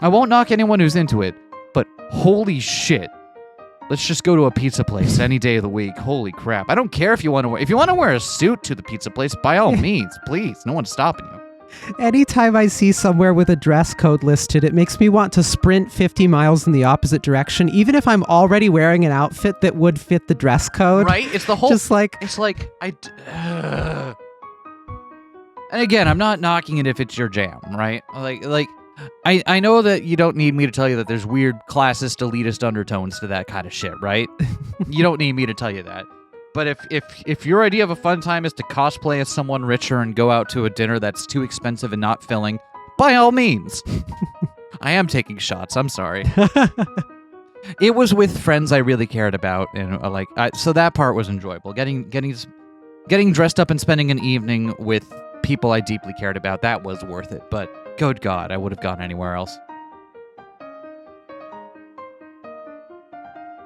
I won't knock anyone who's into it, but holy shit. Let's just go to a pizza place any day of the week. Holy crap. I don't care if you want to wear a suit to the pizza place, by all means, please. No one's stopping you. Anytime I see somewhere with a dress code listed, it makes me want to sprint 50 miles in the opposite direction, even if I'm already wearing an outfit that would fit the dress code. Right? It's the whole... Just like... It's like... And again, I'm not knocking it if it's your jam, right? Like... I know that you don't need me to tell you that there's weird classist, elitist undertones to that kind of shit, right? You don't need me to tell you that. But if your idea of a fun time is to cosplay as someone richer and go out to a dinner that's too expensive and not filling, by all means. I am taking shots. I'm sorry. It was with friends I really cared about, and so that part was enjoyable. Getting dressed up and spending an evening with people I deeply cared about, that was worth it. But good God, I would have gone anywhere else.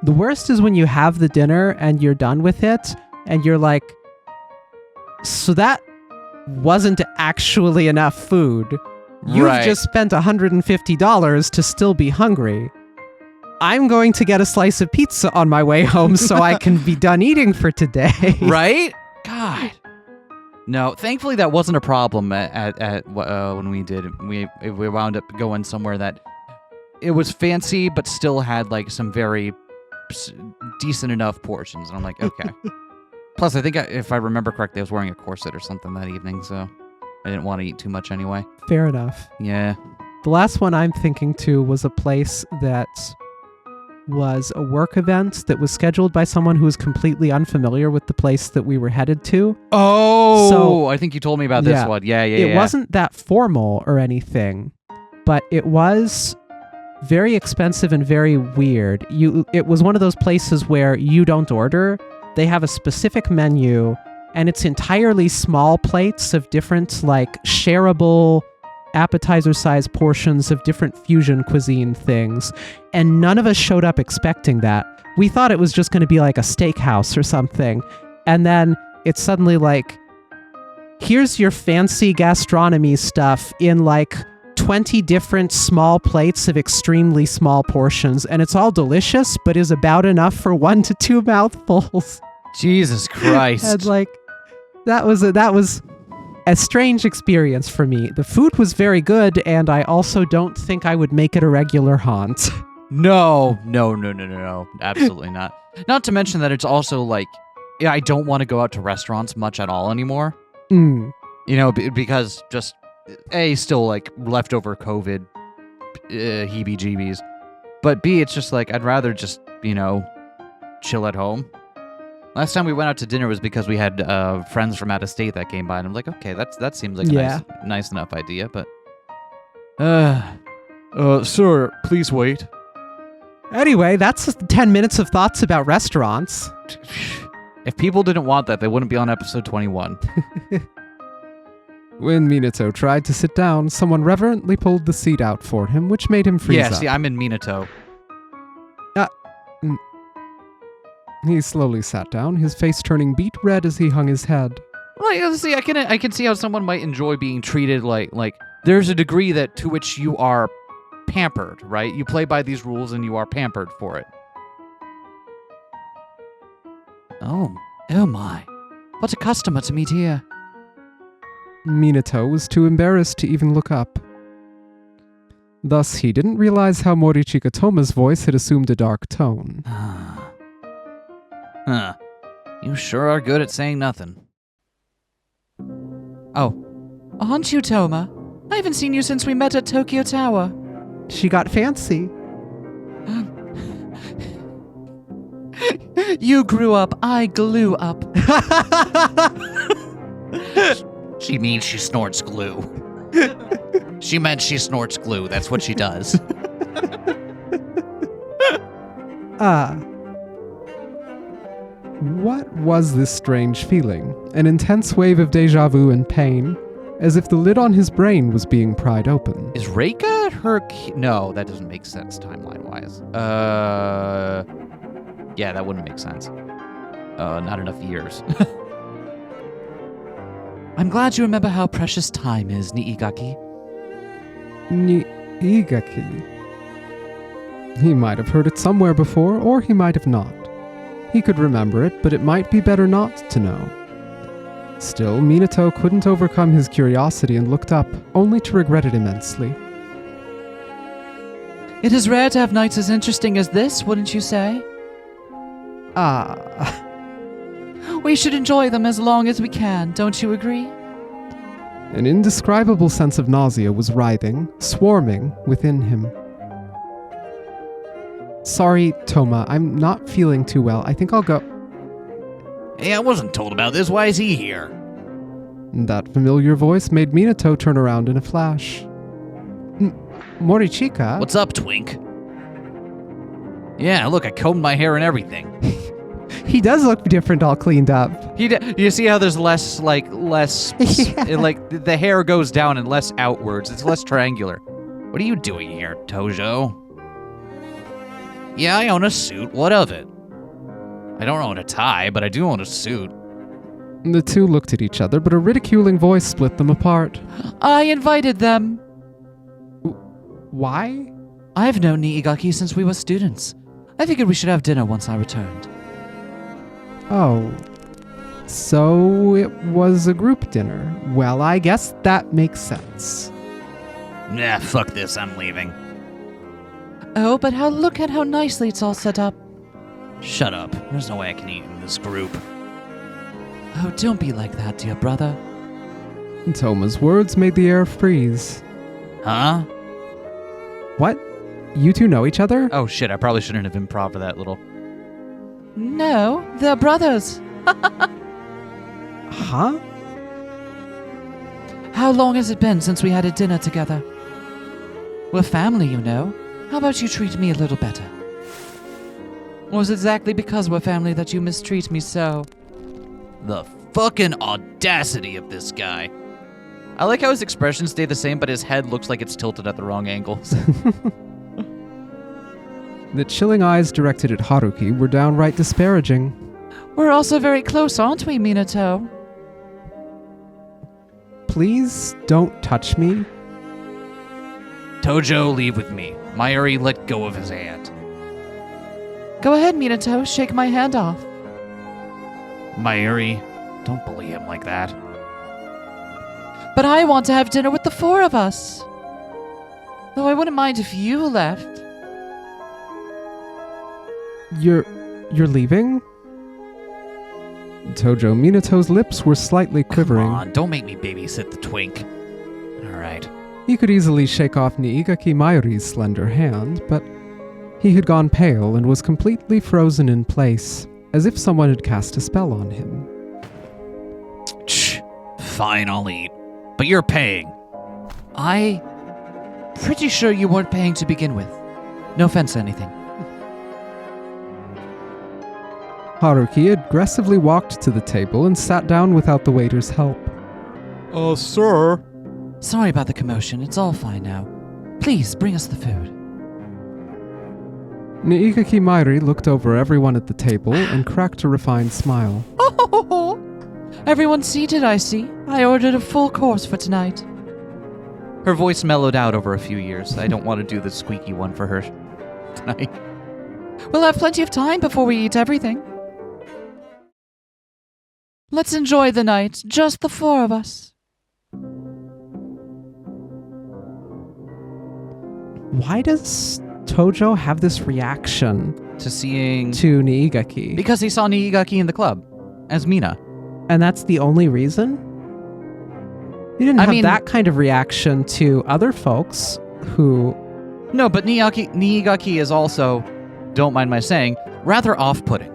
The worst is when you have the dinner and you're done with it, and you're like, so that wasn't actually enough food. You've just spent $150 to still be hungry. I'm going to get a slice of pizza on my way home so I can be done eating for today. Right? God. No, thankfully that wasn't a problem at when we did. We wound up going somewhere that it was fancy, but still had like some very decent enough portions. And I'm like, okay. Plus, I think if I remember correctly, I was wearing a corset or something that evening, so I didn't want to eat too much anyway. Fair enough. Yeah. The last one I'm thinking to was a place that was a work event that was scheduled by someone who was completely unfamiliar with the place that we were headed to. Oh, so, I think you told me about this one. Yeah. It wasn't that formal or anything, but it was very expensive and very weird. It was one of those places where you don't order. They have a specific menu, and it's entirely small plates of different, like, shareable appetizer-sized portions of different fusion cuisine things, and none of us showed up expecting that. We thought it was just going to be like a steakhouse or something, and then it's suddenly like, here's your fancy gastronomy stuff in like 20 different small plates of extremely small portions, and it's all delicious, but is about enough for 1 to 2 mouthfuls. Jesus Christ. And like, that was a strange experience for me. The food was very good, and I also don't think I would make it a regular haunt. No. Absolutely not. Not to mention that it's also like, yeah, I don't want to go out to restaurants much at all anymore. Mm. You know, because just, still like leftover COVID heebie-jeebies. But B, it's just like, I'd rather just, chill at home. Last time we went out to dinner was because we had friends from out of state that came by, and I'm like, okay, that seems like a nice enough idea, but... Sir, please wait. Anyway, that's 10 minutes of thoughts about restaurants. If people didn't want that, they wouldn't be on episode 21. When Minato tried to sit down, someone reverently pulled the seat out for him, which made him freeze up. Yeah, see, I'm in Minato. He slowly sat down, his face turning beet red as he hung his head. Like, see, I can see how someone might enjoy being treated like there's a degree to which you are pampered, right? You play by these rules and you are pampered for it. Oh my. What a customer to meet here. Minato was too embarrassed to even look up. Thus, he didn't realize how Morichika Toma's voice had assumed a dark tone. Huh. You sure are good at saying nothing. Oh. Aren't you, Toma? I haven't seen you since we met at Tokyo Tower. She got fancy. You grew up, I glue up. She means she snorts glue. She meant she snorts glue. That's what she does. What was this strange feeling? An intense wave of deja vu and pain, as if the lid on his brain was being pried open. Is Reika her No, that doesn't make sense timeline-wise. Yeah, that wouldn't make sense. Not enough years. I'm glad you remember how precious time is, Niigaki. Niigaki. He might have heard it somewhere before, or he might have not. He could remember it, but it might be better not to know. Still, Minato couldn't overcome his curiosity and looked up, only to regret it immensely. It is rare to have nights as interesting as this, wouldn't you say? We should enjoy them as long as we can, don't you agree? An indescribable sense of nausea was writhing, swarming within him. Sorry, Toma, I'm not feeling too well. I think I'll go. Hey, I wasn't told about this. Why is he here? That familiar voice made Minato turn around in a flash. Morichika? What's up, Twink? Yeah, look, I combed my hair and everything. He does look different, all cleaned up. You see how there's less, the hair goes down and less outwards. It's less triangular. What are you doing here, Tojo? Yeah, I own a suit. What of it? I don't own a tie, but I do own a suit. The two looked at each other, but a ridiculing voice split them apart. I invited them. Why? I've known Niigaki since we were students. I figured we should have dinner once I returned. Oh. So it was a group dinner. Well, I guess that makes sense. Nah, fuck this. I'm leaving. Oh, but look at how nicely it's all set up. Shut up. There's no way I can eat in this group. Oh, don't be like that, dear brother. Toma's words made the air freeze. Huh? What? You two know each other? Oh shit, I probably shouldn't have improv for that little. No, they're brothers. Huh? How long has it been since we had a dinner together? We're family, you know. How about you treat me a little better? Or is it exactly because we're family that you mistreat me so? The fucking audacity of this guy. I like how his expressions stay the same, but his head looks like it's tilted at the wrong angles. The chilling eyes directed at Haruki were downright disparaging. We're also very close, aren't we, Minato? Please don't touch me. Tojo, leave with me. Mayuri let go of his hand. Go ahead, Minato. Shake my hand off. Mayuri, don't bully him like that. But I want to have dinner with the four of us. Though I wouldn't mind if you left. You're leaving? Tojo Minato's lips were slightly quivering. Come on, don't make me babysit the twink. All right. He could easily shake off Niigaki Mayuri's slender hand, but he had gone pale and was completely frozen in place, as if someone had cast a spell on him. Shh. Fine, I'll eat. But you're paying. I... pretty sure you weren't paying to begin with. No offense to anything. Haruki aggressively walked to the table and sat down without the waiter's help. Sir? Sorry about the commotion. It's all fine now. Please, bring us the food. Niigaki Mayuri looked over everyone at the table and cracked a refined smile. Oh, everyone's seated, I see. I ordered a full course for tonight. Her voice mellowed out over a few years. I don't want to do the squeaky one for her tonight. We'll have plenty of time before we eat everything. Let's enjoy the night, just the four of us. Why does Tojo have this reaction To seeing... to Niigaki? Because he saw Niigaki in the club. As Mina. And that's the only reason? You didn't have that kind of reaction to other folks who... No, but Niigaki is also, don't mind my saying, rather off-putting.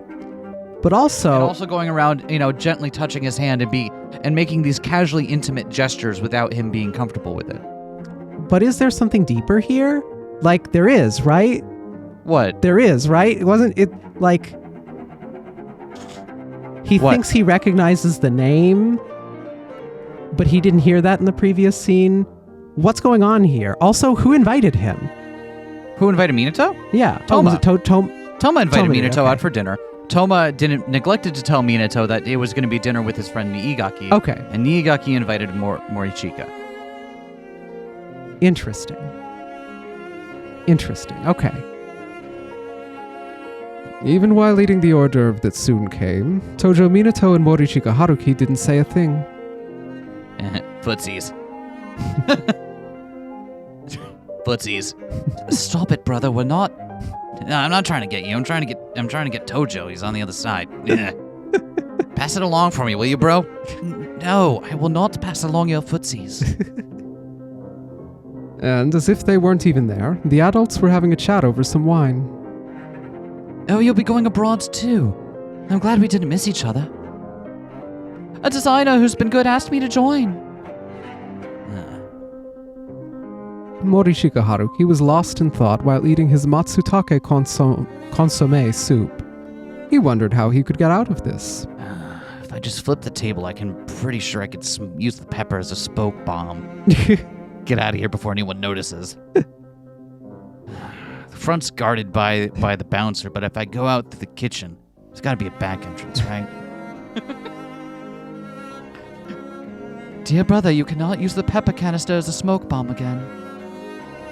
But also... And also going around, gently touching his hand and making these casually intimate gestures without him being comfortable with it. But is there something deeper here? Like, there is, right? What? There is, right? It wasn't it, like... He thinks he recognizes the name, but he didn't hear that in the previous scene. What's going on here? Also, who invited him? Who invited Minato? Yeah. Toma. Oh, was it Toma invited Toma, Minato okay. out for dinner. Toma neglected to tell Minato that it was going to be dinner with his friend Niigaki. Okay. And Niigaki invited Morichika. Interesting. Okay. Even while eating the hors d'oeuvre that soon came, Tojo Minato and Morichika Haruki didn't say a thing. Footsies. Footsies. Stop it, brother. We're not... No, I'm not trying to get you. I'm trying to get Tojo. He's on the other side. Pass it along for me, will you, bro? No, I will not pass along your footsies. And as if they weren't even there, the adults were having a chat over some wine. Oh, you'll be going abroad too. I'm glad we didn't miss each other. A designer who's been good asked me to join. Morishika Haruki was lost in thought while eating his matsutake consomme soup. He wondered how he could get out of this. If I just flip the table, pretty sure I could use the pepper as a spoke bomb. Get out of here before anyone notices. The front's guarded by the bouncer, but if I go out to the kitchen, there's got to be a back entrance, right? Dear brother, you cannot use the pepper canister as a smoke bomb again.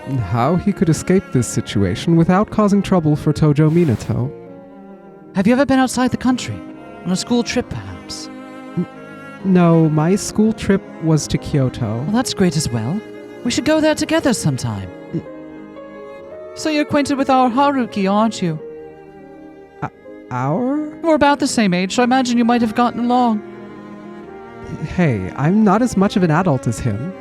And how he could escape this situation without causing trouble for Tojo Minato. Have you ever been outside the country? On a school trip, perhaps? No, my school trip was to Kyoto. Well, that's great as well. We should go there together sometime. So you're acquainted with our Haruki, aren't you? Our? We're about the same age, so I imagine you might have gotten along. Hey, I'm not as much of an adult as him.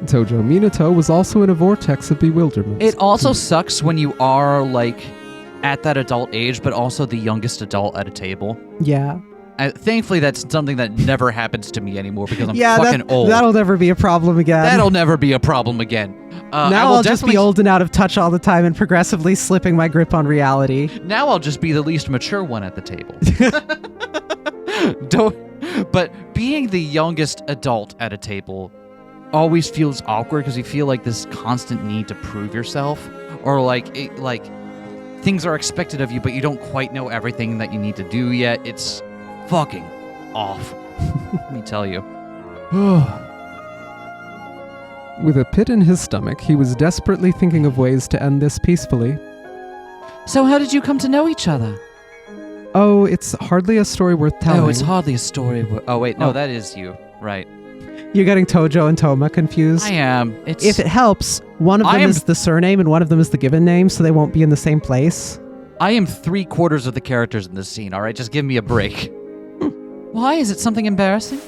Tojo Minato was also in a vortex of bewilderment. It also sucks when you are, at that adult age, but also the youngest adult at a table. Yeah. Thankfully, that's something that never happens to me anymore because I'm fucking old. That'll never be a problem again. That'll never be a problem again. Now I'll just be old and out of touch all the time and progressively slipping my grip on reality. Now I'll just be the least mature one at the table. But being the youngest adult at a table always feels awkward because you feel like this constant need to prove yourself, or things are expected of you, but you don't quite know everything that you need to do yet. It's fucking awful. Let me tell you. With a pit in his stomach, he was desperately thinking of ways to end this peacefully. So how did you come to know each other? Oh, it's hardly a story worth telling. Oh, it's hardly a story. Oh, wait, no, that is you. Right. You're getting Tojo and Toma confused? I am. If it helps, one of them is the surname and one of them is the given name, so they won't be in the same place. I am 3/4 of the characters in this scene, all right? Just give me a break. Why? Is it something embarrassing?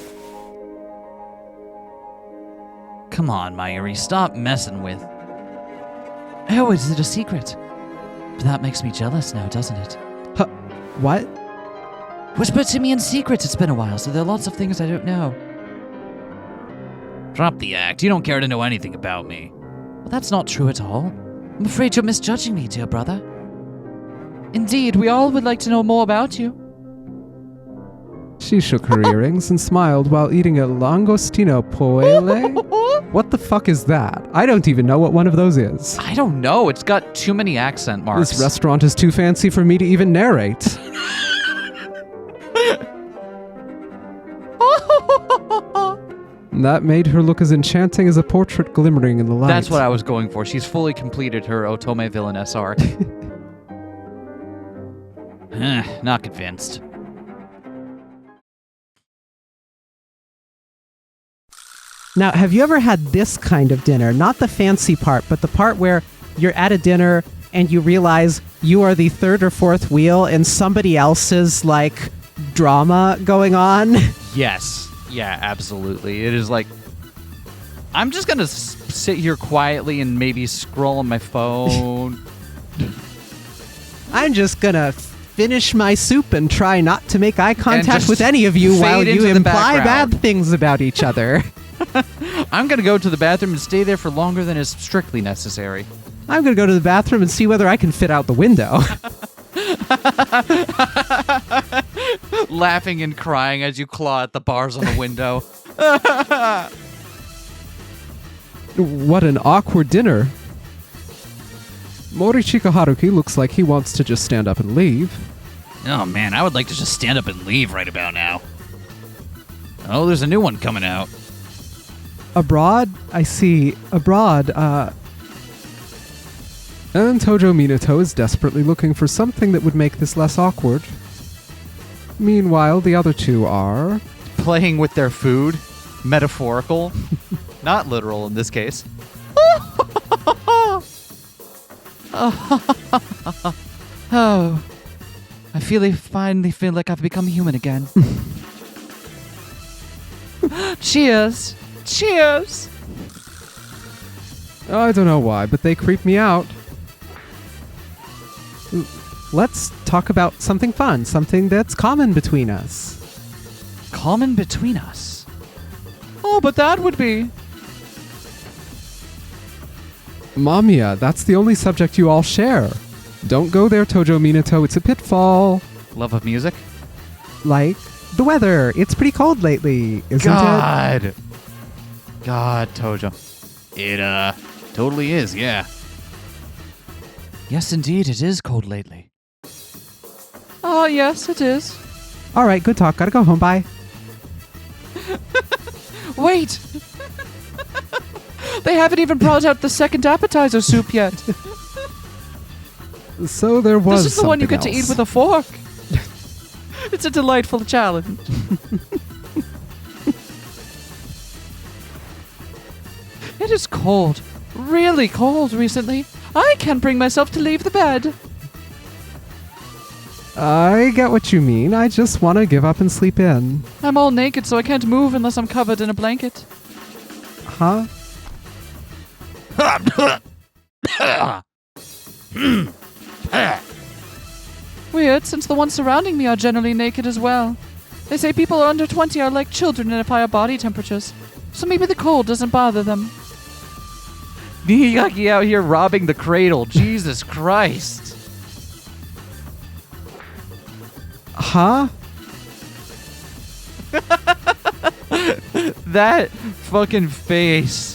Come on, Mayuri, stop messing with. Oh, is it a secret? But that makes me jealous now, doesn't it? Huh, what? Whisper to me in secret. It's been a while, so there are lots of things I don't know. Drop the act. You don't care to know anything about me. Well, that's not true at all. I'm afraid you're misjudging me, dear brother. Indeed, we all would like to know more about you. She shook her earrings and smiled while eating a langostino poele. What the fuck is that? I don't even know what one of those is. I don't know. It's got too many accent marks. This restaurant is too fancy for me to even narrate. That made her look as enchanting as a portrait glimmering in the light. That's what I was going for. She's fully completed her Otome Villainess arc. Not convinced. Now, have you ever had this kind of dinner? Not the fancy part, but the part where you're at a dinner and you realize you are the third or fourth wheel and somebody else's, like, drama going on? Yes. Yeah, absolutely. It is like, I'm just going to sit here quietly and maybe scroll on my phone. I'm just gonna finish my soup and try not to make eye contact just with any of you fade while you into the imply background. bad things about each other. I'm going to go to the bathroom and stay there for longer than is strictly necessary. I'm gonna go to the bathroom and see whether I can fit out the window. Laughing and crying as you claw at the bars on the window. What an awkward dinner. Morichika Haruki looks like he wants to just stand up and leave. Oh man, I would like to just stand up and leave right about now. Oh, there's a new one coming out. Abroad? I see. Abroad, And Tojo Minato is desperately looking for something that would make this less awkward. Meanwhile, the other two are... Playing with their food. Metaphorical. Not literal in this case. Oh, I finally feel like I've become human again. Cheers! Cheers! I don't know why, but they creep me out. Let's talk about something fun, something that's common between us. Common between us? Oh, but that would be... Mamiya, that's the only subject you all share. Don't go there, Tojo Minato, it's a pitfall. Love of music? Like, the weather, it's pretty cold lately, isn't it? God, Tojo. It, totally is, yeah. Yes, indeed, it is cold lately. Oh, yes, it is. Alright, good talk, gotta go home, bye. Wait! They haven't even brought out the second appetizer soup yet. So there was This is the one you get something to eat else. with a fork. It's a delightful challenge. It is cold. Really cold recently. I can't bring myself to leave the bed. I get what you mean, I just want to give up and sleep in. I'm all naked, so I can't move unless I'm covered in a blanket. Huh? Weird, since the ones surrounding me are generally naked as well. They say people under 20 are like children and have higher body temperatures. So maybe the cold doesn't bother them. Nihigaki out here robbing the cradle. Jesus Christ. Huh? That fucking face.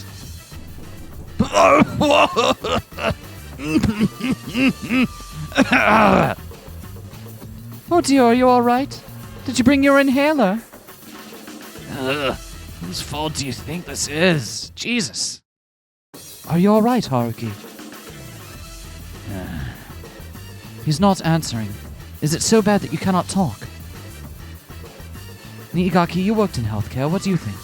Oh dear, are you alright? Did you bring your inhaler? Whose fault do you think this is? Jesus. Are you alright, Haruki? He's not answering. Is it so bad that you cannot talk? Niigaki, you worked in healthcare. What do you think?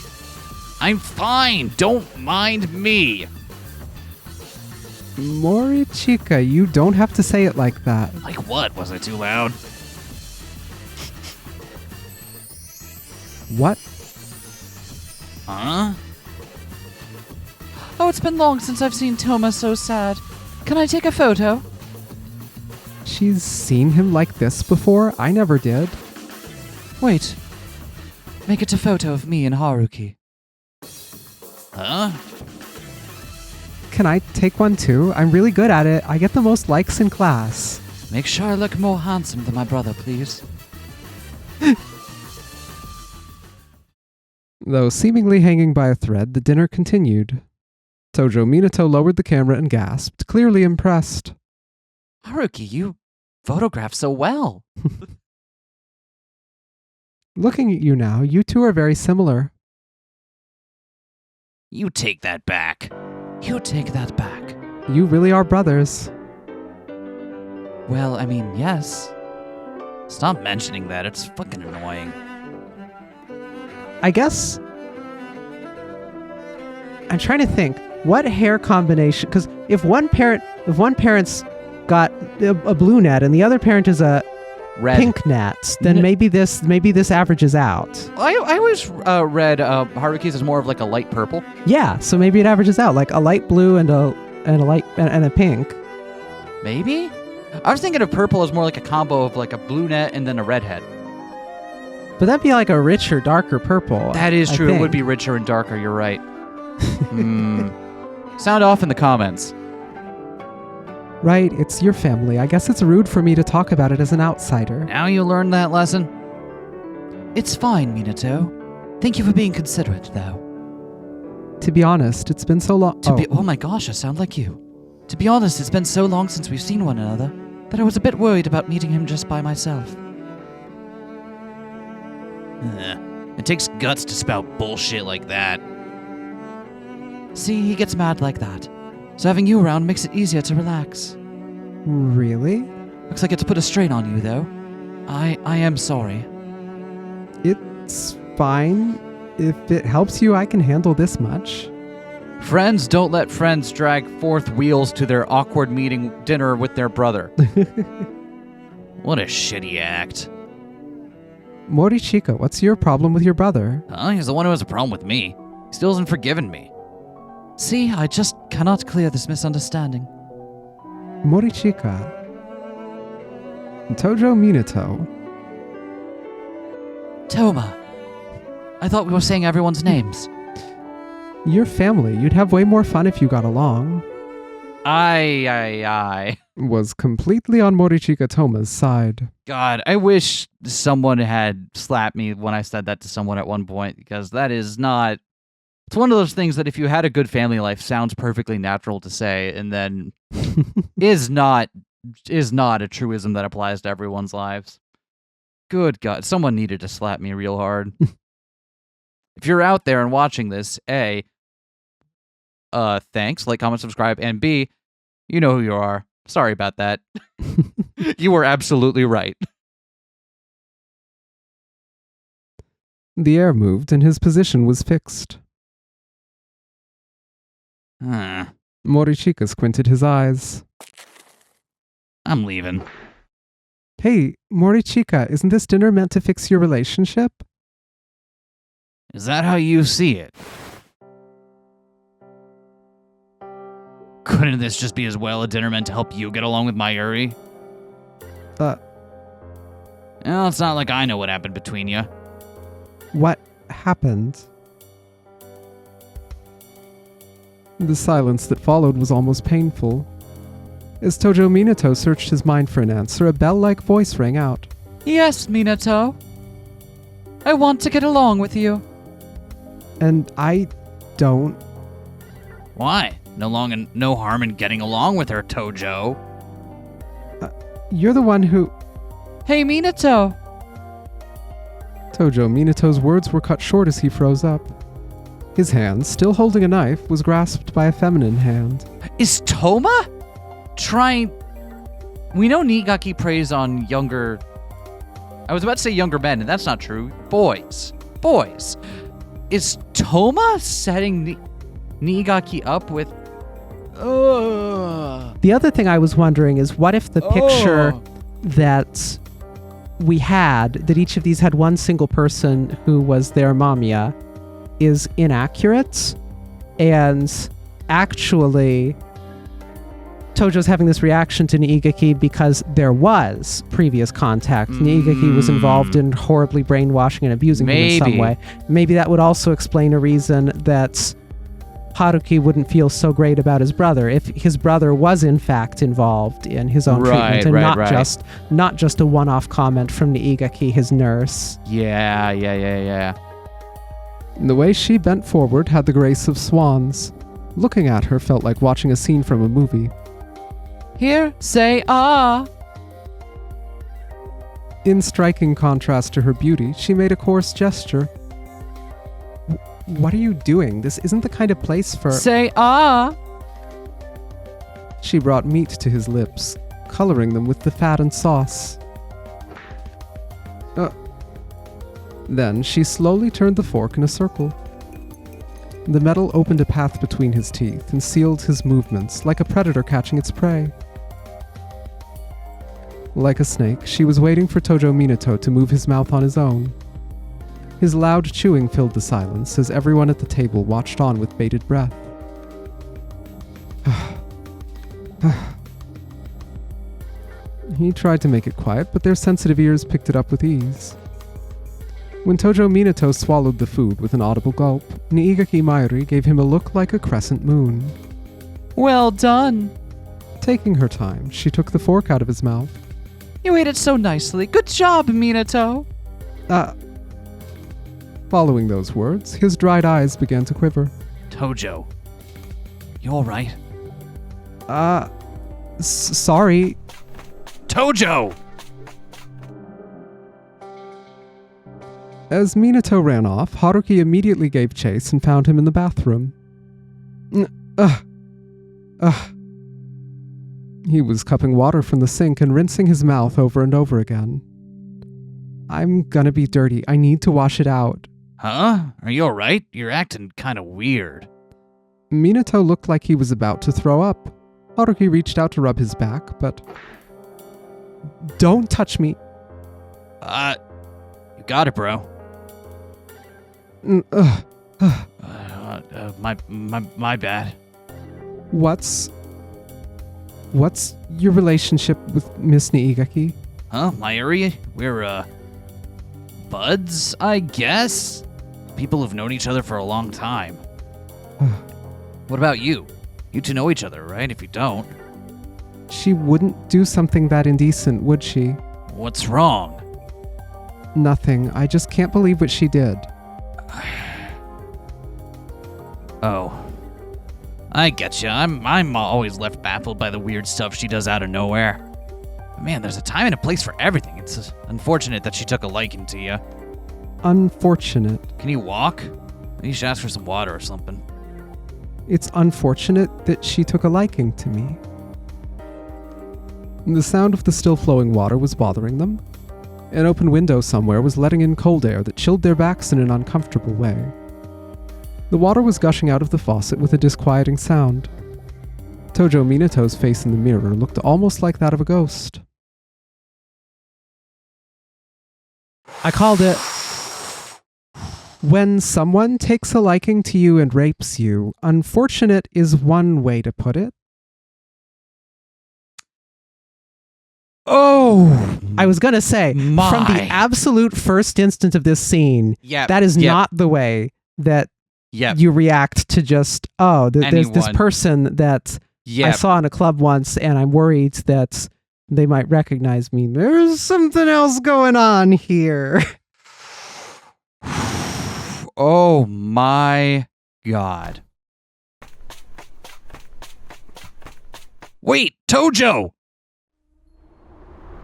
I'm fine. Don't mind me. Morichika, you don't have to say it like that. Like what? Was I too loud? What? Huh? Oh, it's been long since I've seen Toma so sad. Can I take a photo? She's seen him like this before? I never did. Wait. Make it a photo of me and Haruki. Huh? Can I take one too? I'm really good at it. I get the most likes in class. Make sure I look more handsome than my brother, please. Though seemingly hanging by a thread, the dinner continued. Tojo Minato lowered the camera and gasped, clearly impressed. Haruki, you photograph so well. Looking at you now, you two are very similar. You take that back. You take that back. You really are brothers. Well, I mean, yes. Stop mentioning that. It's fucking annoying. I guess I'm trying to think what hair combination, because if one parent's got a blue net and the other parent is a Red. pink net, then maybe this averages out. I always read Haruki's as more of like a light purple. Yeah, so maybe it averages out like a light blue and a pink. Maybe? I was thinking of purple as more like a combo of like a blue net and then a redhead. But that'd be like a richer, darker purple. That is I true. It think. would be richer and darker. You're right. Sound off in the comments. Right, it's your family. I guess it's rude for me to talk about it as an outsider. Now you learned that lesson? It's fine, Minato. Thank you for being considerate, though. To be honest, it's been so long. Oh my gosh, I sound like you. To be honest, it's been so long since we've seen one another that I was a bit worried about meeting him just by myself. It takes guts to spout bullshit like that. See, he gets mad like that. So having you around makes it easier to relax. Really? Looks like it's put a strain on you, though. I am sorry. It's fine. If it helps you, I can handle this much. Friends don't let friends drag fourth wheels to their awkward meeting dinner with their brother. What a shitty act. Morichika, what's your problem with your brother? He's the one who has a problem with me. He still hasn't forgiven me. See, I just cannot clear this misunderstanding. Morichika. Tojo Minato. Toma. I thought we were saying everyone's names. Your family. You'd have way more fun if you got along. I. Was completely on Morichika Toma's side. God, I wish someone had slapped me when I said that to someone at one point, because that is not... It's one of those things that if you had a good family life sounds perfectly natural to say, and then is not a truism that applies to everyone's lives. Good God, someone needed to slap me real hard. If you're out there and watching this, A, thanks, like, comment, subscribe, and B, you know who you are. Sorry about that. You were absolutely right. The air moved and his position was fixed. Morichika squinted his eyes. I'm leaving. Hey, Morichika, isn't this dinner meant to fix your relationship? Is that how you see it? Couldn't this just be as well a dinner meant to help you get along with Mayuri? Well, it's not like I know what happened between you. What happened? The silence that followed was almost painful. As Tojo Minato searched his mind for an answer, a bell-like voice rang out. Yes, Minato. I want to get along with you. And I don't... Why? No harm in getting along with her, Tojo. You're the one who... Hey, Minato. Tojo Minato's words were cut short as he froze up. His hand, still holding a knife, was grasped by a feminine hand. Is Toma trying... We know Nigaki preys on younger... I was about to say younger men, and that's not true. Boys. Is Toma setting Nigaki up with The other thing I was wondering is, what if the picture that we had, that each of these had one single person who was their Mamiya, is inaccurate, and actually Tojo's having this reaction to Niigaki because there was previous contact. Niigaki was involved in horribly brainwashing and abusing him in some way. Maybe that would also explain a reason that Haruki wouldn't feel so great about his brother if his brother was in fact involved in his own treatment and not just a one-off comment from Niigaki, his nurse. Yeah. The way she bent forward had the grace of swans. Looking at her felt like watching a scene from a movie. Here, say ah. In striking contrast to her beauty, she made a coarse gesture. What are you doing? This isn't the kind of place for... Say ah. She brought meat to his lips, coloring them with the fat and sauce. Then she slowly turned the fork in a circle. The metal opened a path between his teeth and sealed his movements like a predator catching its prey. Like a snake, she was waiting for Tojo Minato to move his mouth on his own. His loud chewing filled the silence as everyone at the table watched on with bated breath. He tried to make it quiet, but their sensitive ears picked it up with ease. When Tojo Minato swallowed the food with an audible gulp, Niigaki Mayuri gave him a look like a crescent moon. Well done. Taking her time, she took the fork out of his mouth. You ate it so nicely. Good job, Minato. Following those words, his dried eyes began to quiver. Tojo, you alright? Sorry. Tojo! As Minato ran off, Haruki immediately gave chase and found him in the bathroom. He was cupping water from the sink and rinsing his mouth over and over again. I'm gonna be dirty. I need to wash it out. Huh? Are you alright? You're acting kinda weird. Minato looked like he was about to throw up. Haruki reached out to rub his back, but... Don't touch me. You got it, bro. My bad. What's your relationship with Miss Niigaki? Huh, Mayuri? We're, buds, I guess? People who've known each other for a long time. What about you? You two know each other, right? If you don't. She wouldn't do something that indecent, would she? What's wrong? Nothing. I just can't believe what she did. Oh. I getcha. I'm always left baffled by the weird stuff she does out of nowhere. Man, there's a time and a place for everything. It's unfortunate that she took a liking to you. Unfortunate. Can you walk? You should ask for some water or something. It's unfortunate that she took a liking to me. The sound of the still-flowing water was bothering them. An open window somewhere was letting in cold air that chilled their backs in an uncomfortable way. The water was gushing out of the faucet with a disquieting sound. Tojo Minato's face in the mirror looked almost like that of a ghost. I called it. When someone takes a liking to you and rapes you, unfortunate is one way to put it. Oh! I was gonna say, from the absolute first instant of this scene, that is not the way that you react to just, there's this person that I saw in a club once and I'm worried that they might recognize me. There's something else going on here. Oh my god. Wait, Tojo!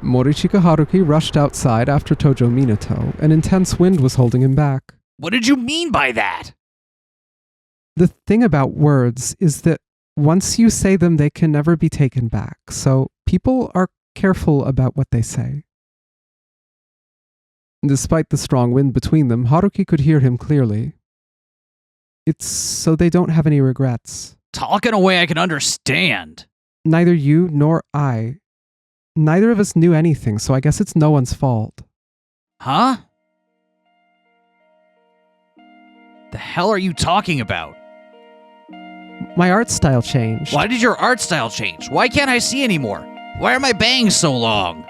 Morichika Haruki rushed outside after Tojo Minato. An intense wind was holding him back. What did you mean by that? The thing about words is that once you say them, they can never be taken back. So people are careful about what they say. Despite the strong wind between them, Haruki could hear him clearly. It's so they don't have any regrets. Talk in a way I can understand. Neither you nor I. Neither of us knew anything, so I guess it's no one's fault. Huh? The hell are you talking about? My art style changed. Why did your art style change? Why can't I see anymore? Why are my bangs so long?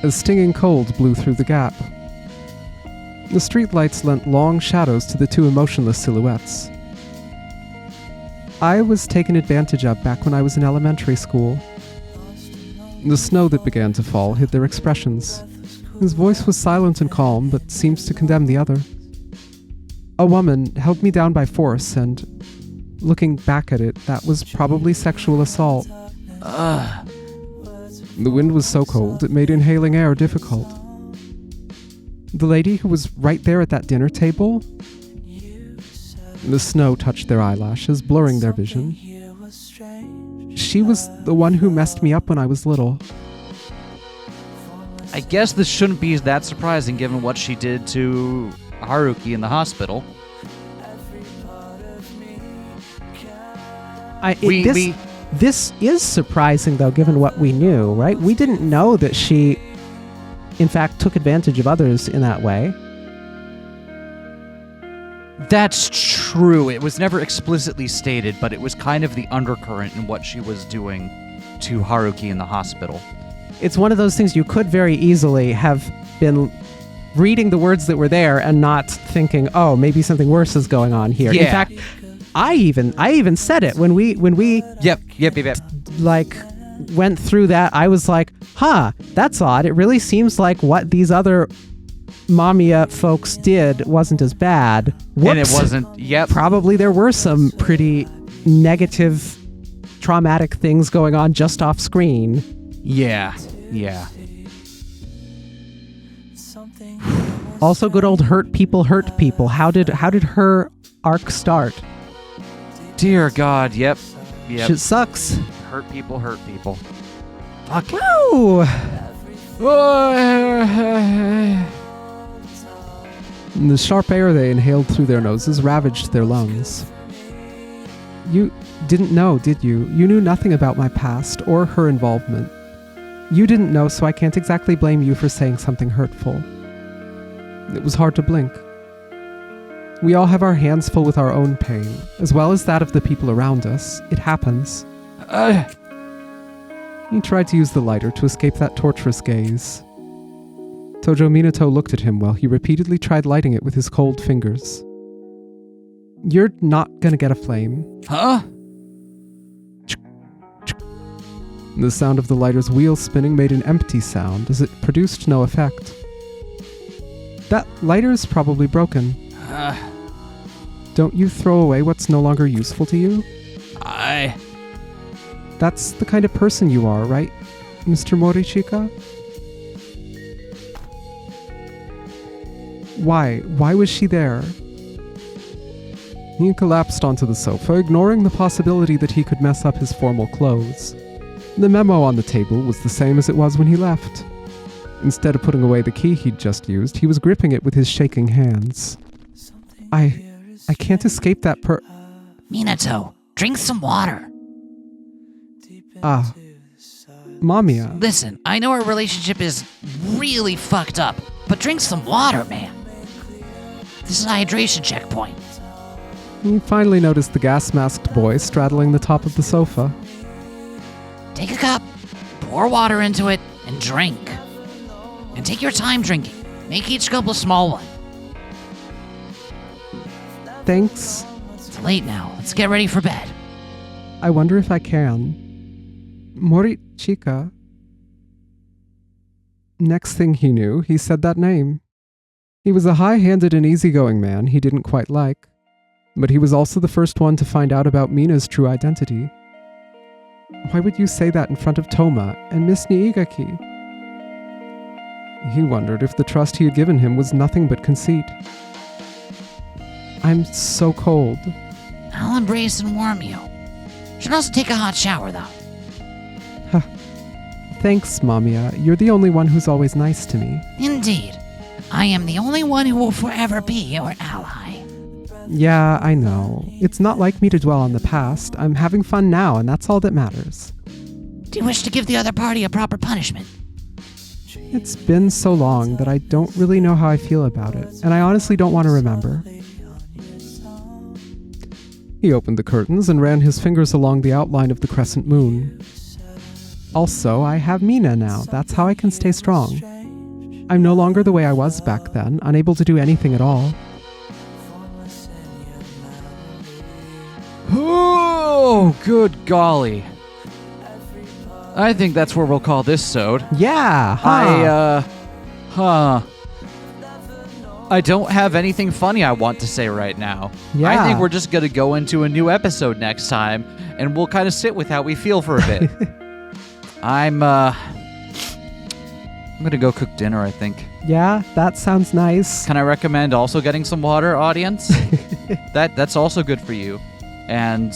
A stinging cold blew through the gap. The streetlights lent long shadows to the two emotionless silhouettes. I was taken advantage of back when I was in elementary school. The snow that began to fall hid their expressions. His voice was silent and calm, but seemed to condemn the other. A woman held me down by force, and looking back at it, that was probably sexual assault. Ugh. The wind was so cold, it made inhaling air difficult. The lady who was right there at that dinner table, the snow touched their eyelashes, blurring their vision. She was the one who messed me up when I was little. I guess this shouldn't be that surprising given what she did to Haruki in the hospital. This is surprising, though, given what we knew, right? We didn't know that she, in fact, took advantage of others in that way. That's true. It was never explicitly stated, but it was kind of the undercurrent in what she was doing to Haruki in the hospital. It's one of those things you could very easily have been reading the words that were there and not thinking, oh, maybe something worse is going on here. Yeah. In fact, I even said it when we Yep. like went through that. I was like, huh, that's odd. It really seems like what these other Mamiya folks did wasn't as bad. Whoops. And it wasn't, yep. Probably there were some pretty negative, traumatic things going on just off screen. Yeah. Also, good old hurt people. How did her arc start? Dear God, yep. Shit sucks. Hurt people. Fuck. Woo! The sharp air they inhaled through their noses ravaged their lungs. You didn't know, did you? You knew nothing about my past or her involvement. You didn't know, so I can't exactly blame you for saying something hurtful. It was hard to blink. We all have our hands full with our own pain, as well as that of the people around us. It happens. He tried to use the lighter to escape that torturous gaze. Tojo Minato looked at him while he repeatedly tried lighting it with his cold fingers. You're not gonna get a flame. Huh? The sound of the lighter's wheel spinning made an empty sound as it produced no effect. That lighter's probably broken. Don't you throw away what's no longer useful to you? That's the kind of person you are, right, Mr. Morichika? Why was she there? He collapsed onto the sofa, ignoring the possibility that he could mess up his formal clothes. The memo on the table was the same as it was when he left. Instead of putting away the key he'd just used, he was gripping it with his shaking hands. I can't escape that Minato, drink some water. Mamiya. Listen, I know our relationship is really fucked up, but drink some water, man. This is a hydration checkpoint. He finally noticed the gas-masked boy straddling the top of the sofa. Take a cup, pour water into it, and drink. And take your time drinking. Make each cup a small one. Thanks. It's late now. Let's get ready for bed. I wonder if I can. Morichika. Next thing he knew, he said that name. He was a high-handed and easygoing man he didn't quite like, but he was also the first one to find out about Mina's true identity. Why would you say that in front of Toma and Miss Niigaki? He wondered if the trust he had given him was nothing but conceit. I'm so cold. I'll embrace and warm you. Should also take a hot shower, though. Thanks, Mamiya. You're the only one who's always nice to me. Indeed. I am the only one who will forever be your ally. Yeah, I know. It's not like me to dwell on the past. I'm having fun now, and that's all that matters. Do you wish to give the other party a proper punishment? It's been so long that I don't really know how I feel about it, and I honestly don't want to remember. He opened the curtains and ran his fingers along the outline of the crescent moon. Also, I have Mina now. That's how I can stay strong. I'm no longer the way I was back then, unable to do anything at all. Oh, good golly. I think that's where we'll call this sode. Yeah, huh? I don't have anything funny I want to say right now. Yeah. I think we're just going to go into a new episode next time, and we'll kind of sit with how we feel for a bit. I'm going to go cook dinner, I think. Yeah, that sounds nice. Can I recommend also getting some water, audience? That's also good for you. And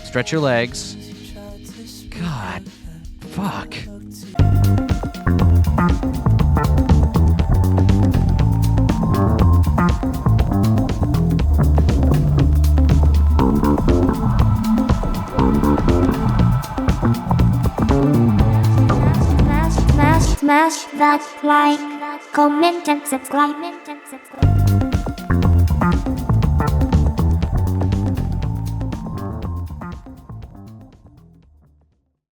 stretch your legs. God, fuck. Smash that like, comment and subscribe.